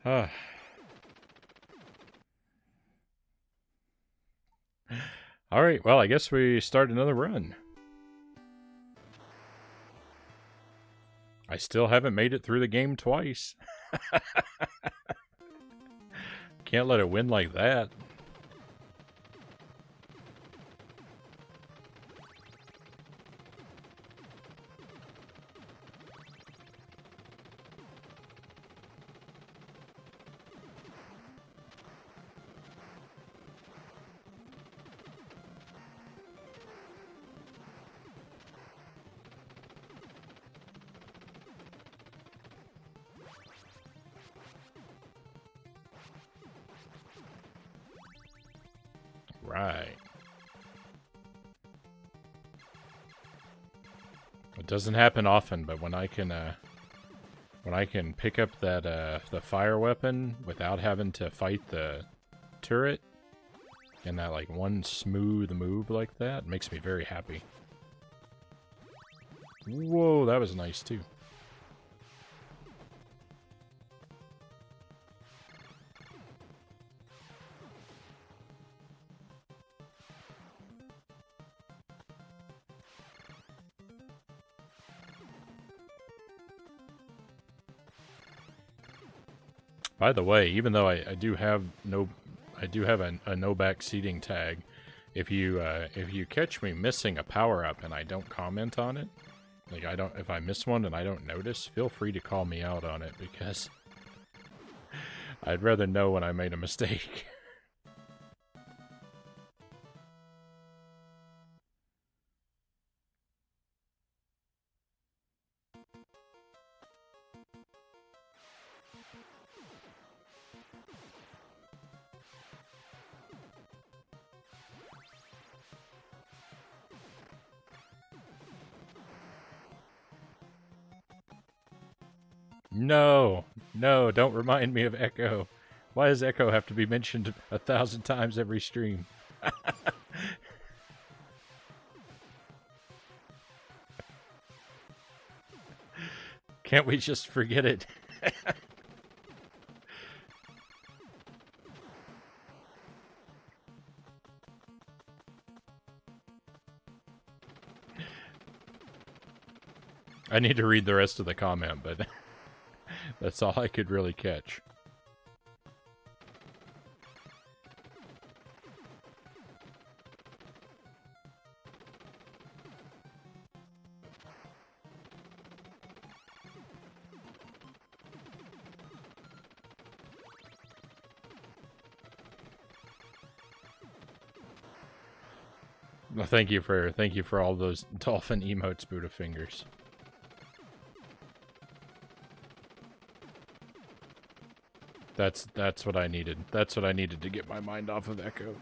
Ah. Alright, well, I guess we start another run. I still haven't made it through the game twice. Can't let it win like that. Right. It doesn't happen often, but when I can pick up that the fire weapon without having to fight the turret, and that like one smooth move like that, makes me very happy. Whoa, that was nice too. By the way, even though I do have a no back seating tag, if you catch me missing a power up and I don't comment on it, like if I miss one and I don't notice, feel free to call me out on it, because I'd rather know when I made a mistake. No, no, don't remind me of Echo. Why does Echo have to be mentioned 1,000 times every stream? Can't we just forget it? I need to read the rest of the comment, but that's all I could really catch. Well, thank you for all those dolphin emotes, Buddha fingers. That's what I needed. That's what I needed to get my mind off of Echo.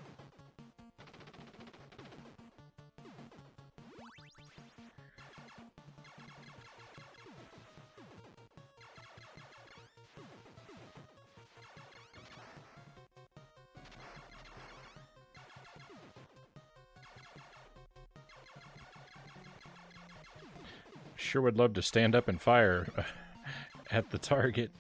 Sure would love to stand up and fire at the target.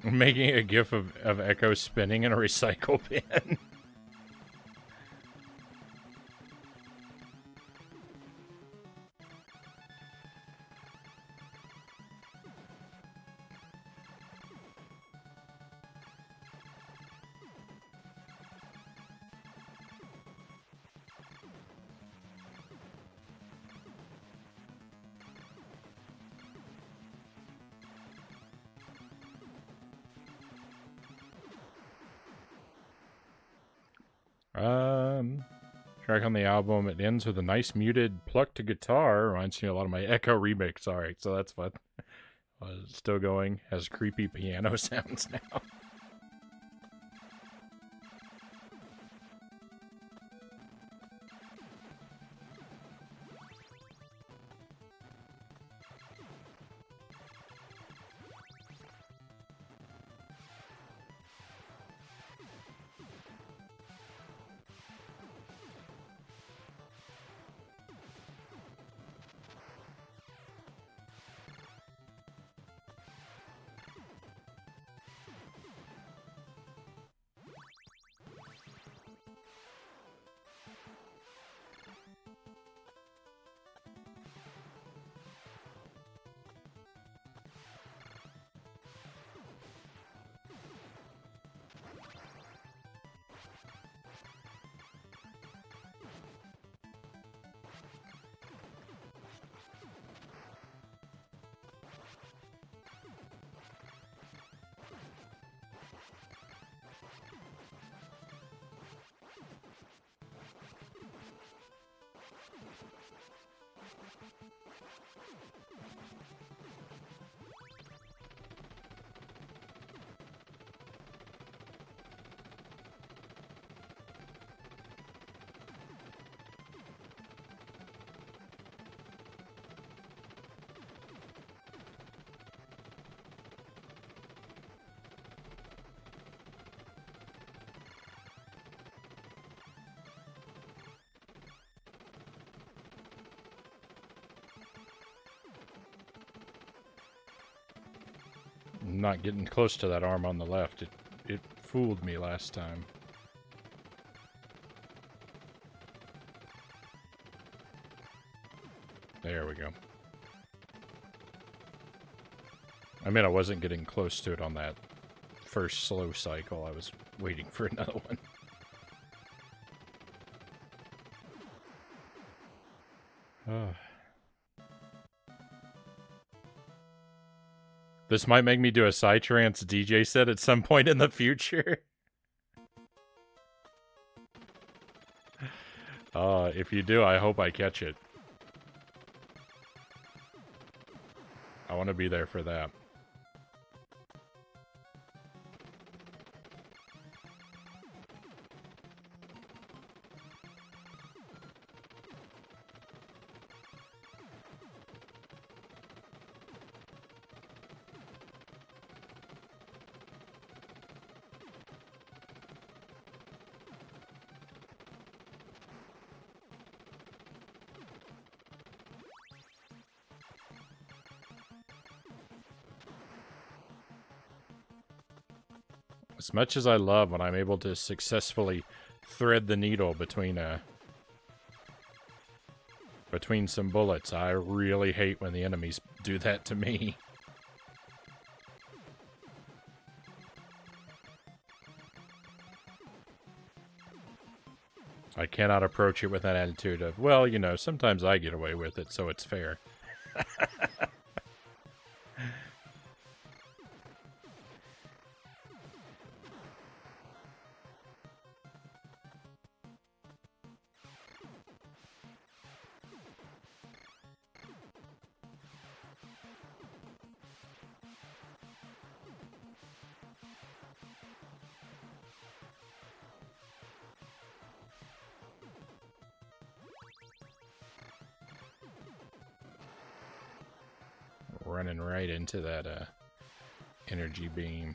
Making a gif of Echo spinning in a recycle bin. Track on the album, it ends with a nice muted plucked guitar. Reminds me a lot of my Echo remix. Alright, so that's fun. Still going. Has creepy piano sounds now. I'm not getting close to that arm on the left. It fooled me last time. There we go. I mean, I wasn't getting close to it on that first slow cycle. I was waiting for another one. This might make me do a Psytrance DJ set at some point in the future. If you do, I hope I catch it. I want to be there for that. As much as I love when I'm able to successfully thread the needle between some bullets, I really hate when the enemies do that to me. I cannot approach it with that attitude of, well, you know, sometimes I get away with it, so it's fair. Running right into that energy beam.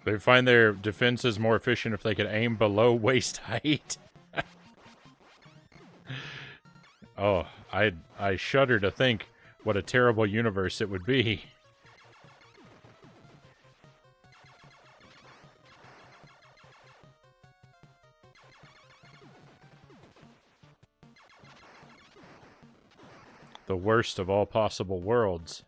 They find their defenses more efficient if they can aim below waist height. I shudder to think what a terrible universe it would be. The worst of all possible worlds.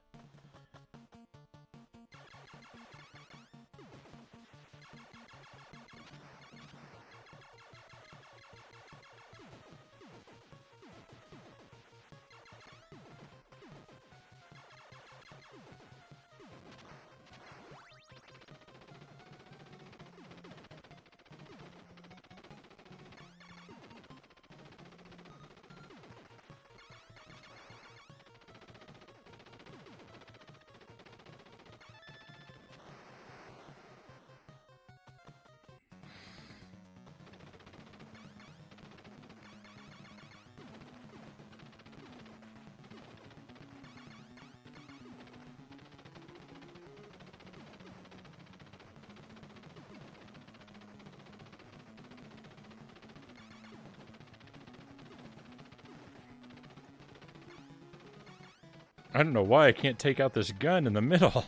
I don't know why I can't take out this gun in the middle.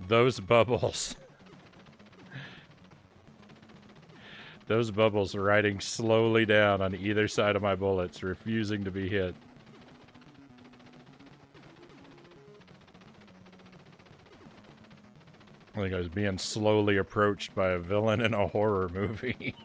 Those bubbles. Those bubbles riding slowly down on either side of my bullets, refusing to be hit. I think I was being slowly approached by a villain in a horror movie.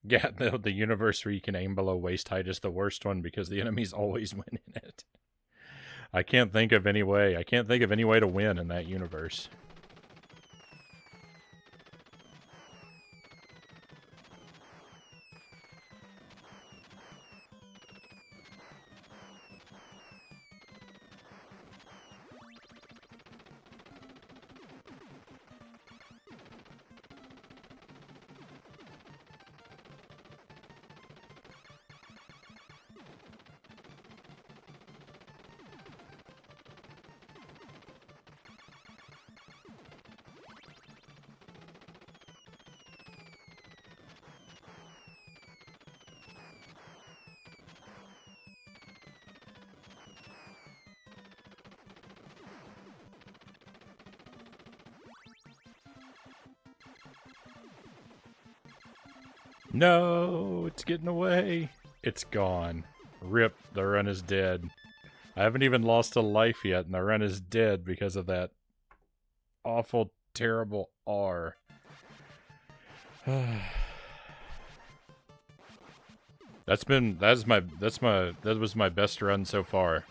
Yeah, the universe where you can aim below waist height is the worst one because the enemies always win in it. I can't think of any way. I can't think of any way to win in that universe. No, it's getting away. It's gone. Rip, the run is dead. I haven't even lost a life yet, and the run is dead because of that awful, terrible R. That was my best run so far.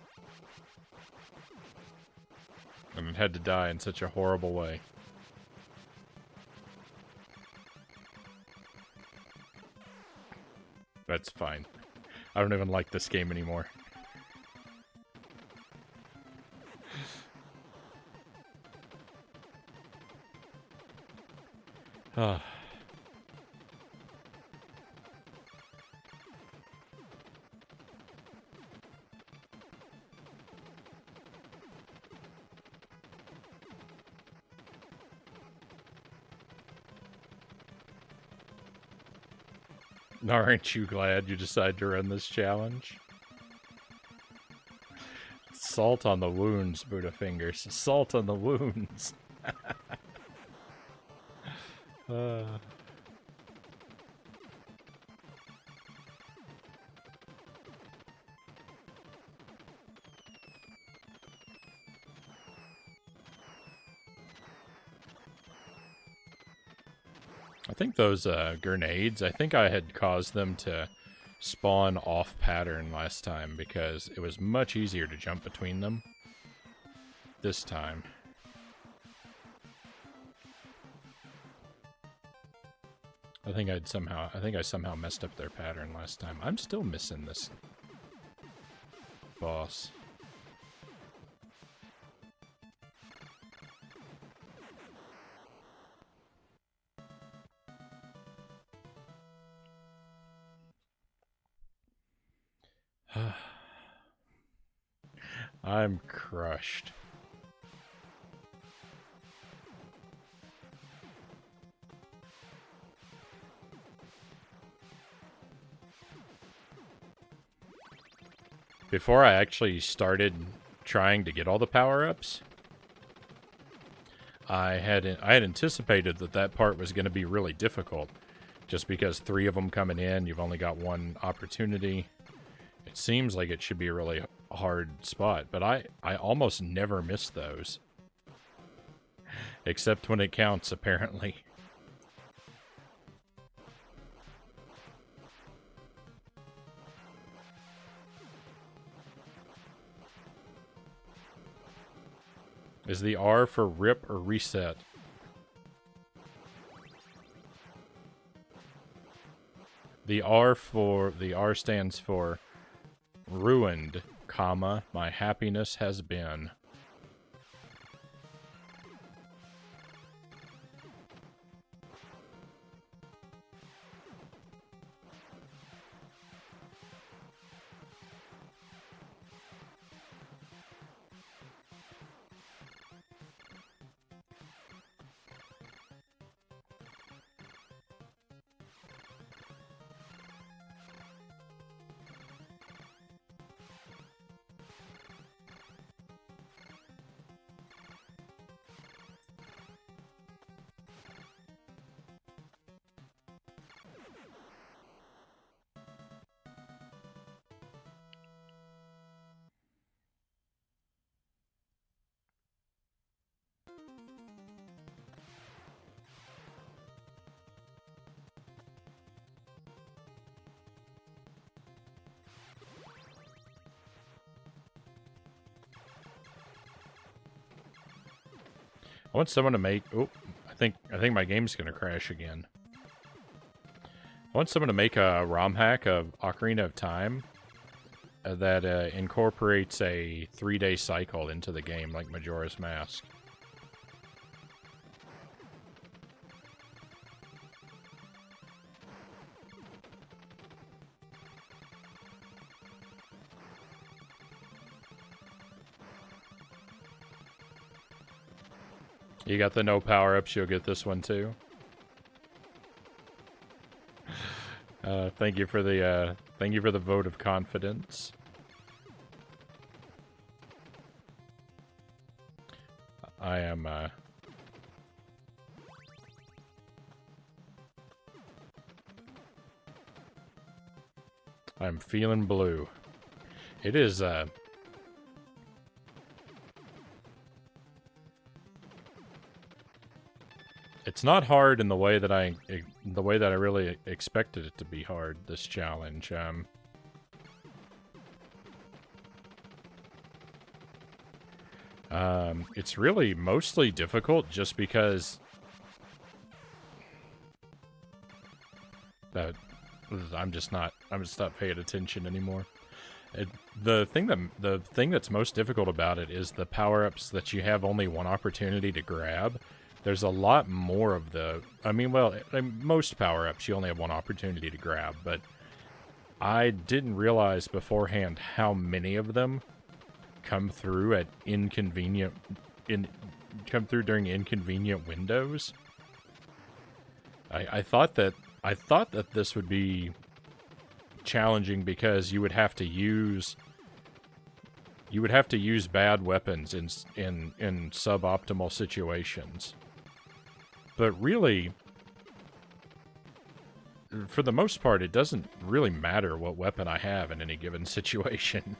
And it had to die in such a horrible way. That's fine. I don't even like this game anymore. Ah. Aren't you glad you decided to run this challenge? Salt on the wounds, Buddha Fingers. Salt on the wounds. I think those grenades, I think I had caused them to spawn off pattern last time because it was much easier to jump between them this time. I think I somehow messed up their pattern last time. I'm still missing this boss. I'm crushed. Before I actually started trying to get all the power-ups, I had anticipated that part was going to be really difficult. Just because 3 of them coming in, you've only got 1 opportunity. It seems like it should be a really hard spot, but I almost never miss those. Except when it counts, apparently. Is the R for rip or reset? The R stands for ruined, comma, my happiness has been. I want someone to make... Oh, I think my game's going to crash again. I want someone to make a ROM hack of Ocarina of Time that incorporates a 3-day cycle into the game, like Majora's Mask. You got the no power-ups, you'll get this one too. Thank you for the vote of confidence. I am I'm feeling blue. It is it's not hard in the way that I really expected it to be hard, this challenge. It's really mostly difficult just because I'm just not paying attention anymore. The thing that's most difficult about it is the power-ups that you have only 1 opportunity to grab. There's a lot more of the... I mean, well, most power-ups you only have 1 opportunity to grab, but I didn't realize beforehand how many of them come through at come through during inconvenient windows. I thought that this would be challenging because you would have to use bad weapons in suboptimal situations. But really, for the most part, it doesn't really matter what weapon I have in any given situation.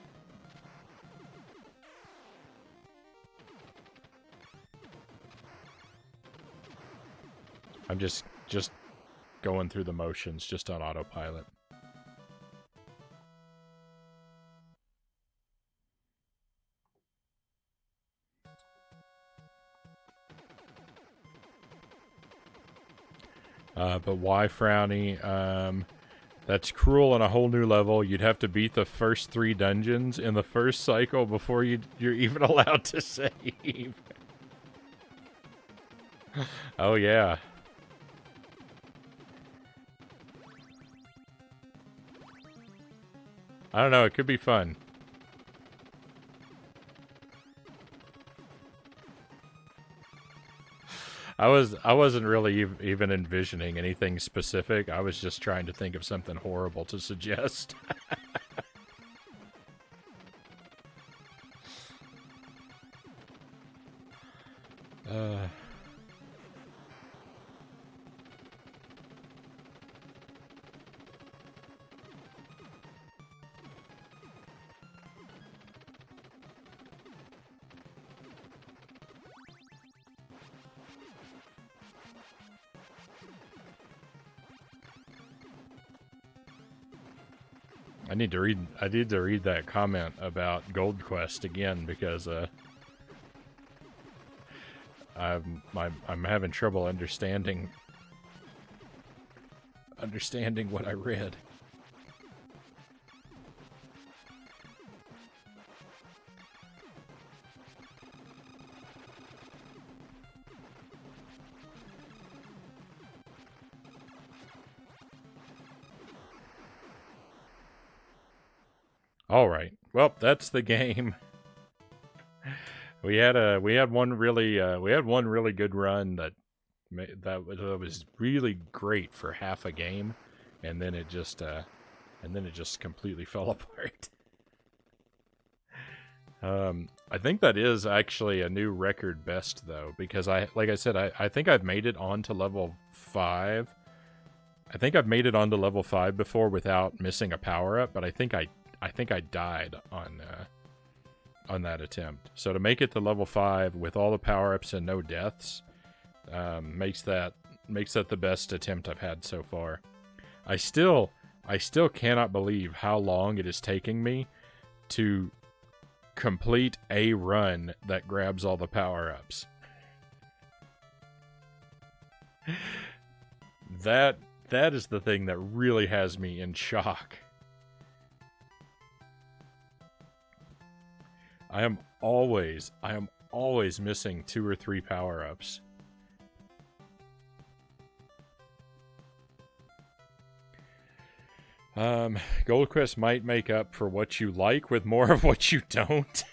I'm just going through the motions, just on autopilot. But why, Frownie? That's cruel on a whole new level. You'd have to beat the first 3 dungeons in the first cycle before you're even allowed to save. Oh, yeah. I don't know, it could be fun. I wasn't really even envisioning anything specific. I was just trying to think of something horrible to suggest. I need to read that comment about Gold Quest again because I'm having trouble understanding what I read. All right. Well, that's the game. We had one really good run that was really great for half a game, and then it just completely fell apart. I think that is actually a new record best though, because I think I've made it on to level 5. I think I've made it on to level 5 before without missing a power up, but I think I died on that attempt. So to make it to level 5 with all the power-ups and no deaths makes that the best attempt I've had so far. I still cannot believe how long it is taking me to complete a run that grabs all the power-ups. That is the thing that really has me in shock. I am always missing 2 or 3 power-ups. Gold Quest might make up for what you like with more of what you don't.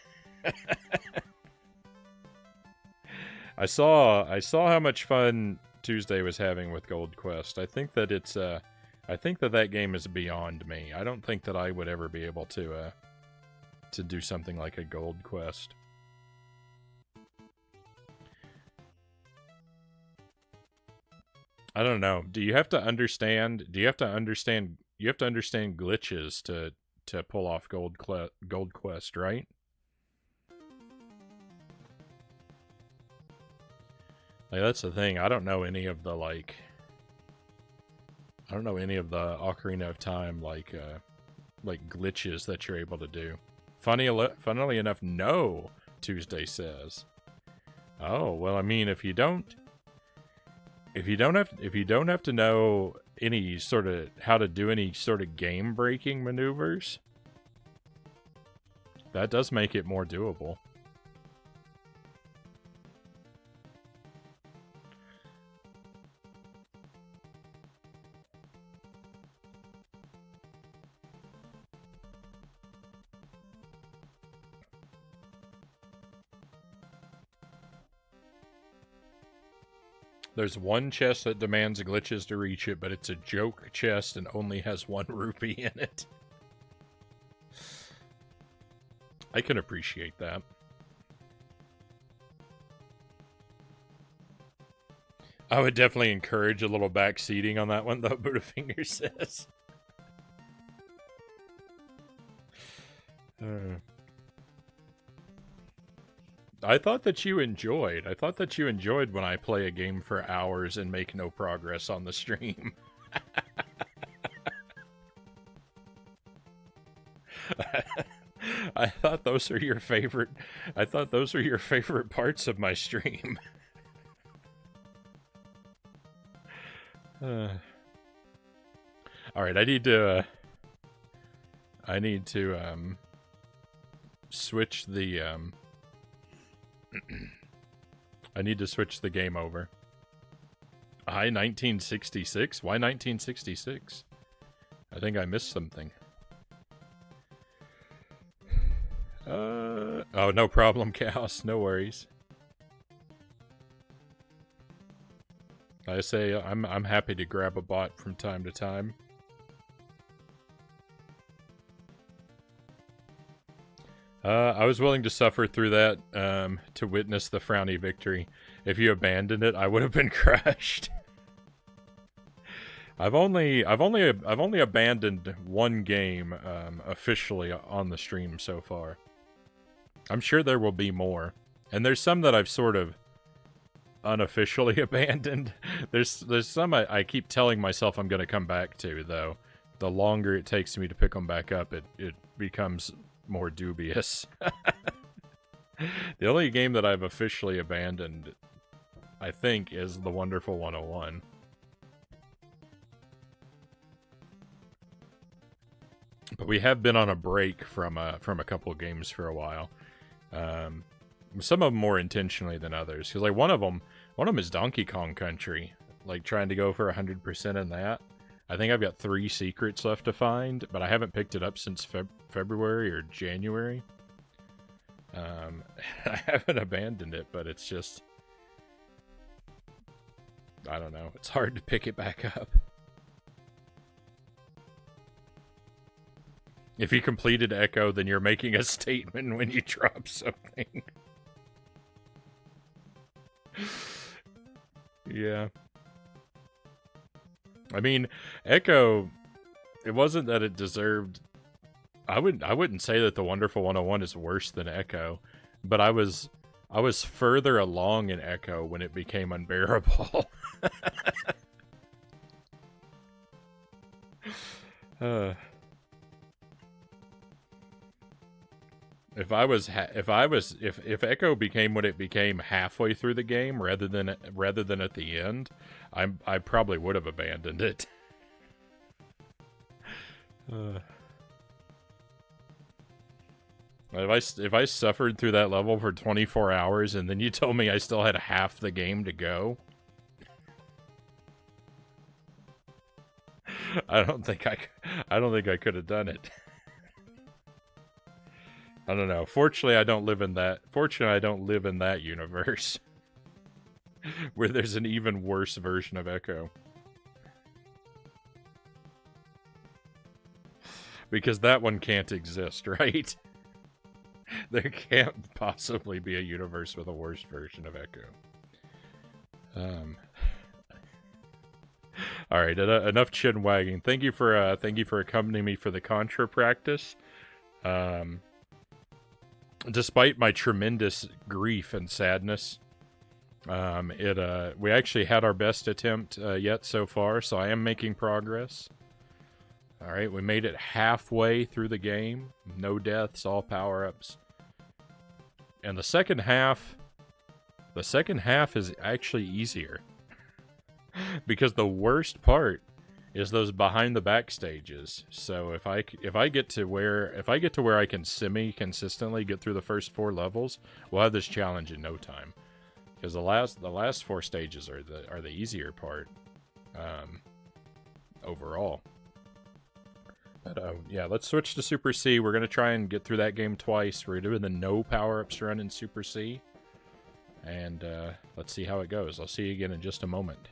I saw how much fun Tuesday was having with Gold Quest. I think that that game is beyond me. I don't think that I would ever be able to do something like a Gold Quest. I don't know. You have to understand glitches to pull off Gold Quest, right? Like, that's the thing. I don't know any of the Ocarina of Time like glitches that you're able to do. Funnily enough, no, Tuesday says. Oh, well, I mean, if you don't have to know any sort of how to do any sort of game-breaking maneuvers, that does make it more doable. There's one chest that demands glitches to reach it, but it's a joke chest and only has 1 rupee in it. I can appreciate that. I would definitely encourage a little backseating on that one, though, Buddhafinger says. I thought that you enjoyed when I play a game for hours and make no progress on the stream. I thought those are your favorite parts of my stream. All right, I need to switch the I need to switch the game over. Hi, 1966? Why 1966? I think I missed something. Oh, no problem, Chaos. No worries. I say I'm happy to grab a bot from time to time. I was willing to suffer through that to witness the Frownie victory. If you abandoned it, I would have been crushed. I've only abandoned one game officially on the stream so far. I'm sure there will be more, and there's some that I've sort of unofficially abandoned. There's some I keep telling myself I'm going to come back to, though. The longer it takes me to pick them back up, it becomes more dubious. The only game that I've officially abandoned, I think, is The Wonderful 101. But we have been on a break from a couple of games for a while. Some of them more intentionally than others. Because like one of them is Donkey Kong Country. Like trying to go for 100% in that. I think I've got 3 secrets left to find, but I haven't picked it up since February or January. I haven't abandoned it, but it's just... I don't know. It's hard to pick it back up. If you completed Echo, then you're making a statement when you drop something. Yeah. I mean, Echo, it wasn't that it deserved... I wouldn't say that The Wonderful 101 is worse than Echo, but I was further along in Echo when it became unbearable. If Echo became what it became halfway through the game rather than at the end, I probably would have abandoned it. If I suffered through that level for 24 hours and then you told me I still had half the game to go, I don't think I could have done it. I don't know. Fortunately, I don't live in that universe where there's an even worse version of Echo. Because that one can't exist, right? There can't possibly be a universe with a worse version of Echo. All right, enough chin wagging. Thank you for accompanying me for the Contra practice. Despite my tremendous grief and sadness, we actually had our best attempt yet so far, so I am making progress. All right, we made it halfway through the game. No deaths, all power-ups. And the second half is actually easier. Because the worst part is those behind the back stages. So if I get to where I can consistently get through the first 4 levels, we'll have this challenge in no time. Because the last 4 stages are the easier part overall. But yeah, let's switch to Super C. We're gonna try and get through that game twice. We're doing the no power-ups run in Super C. And let's see how it goes. I'll see you again in just a moment.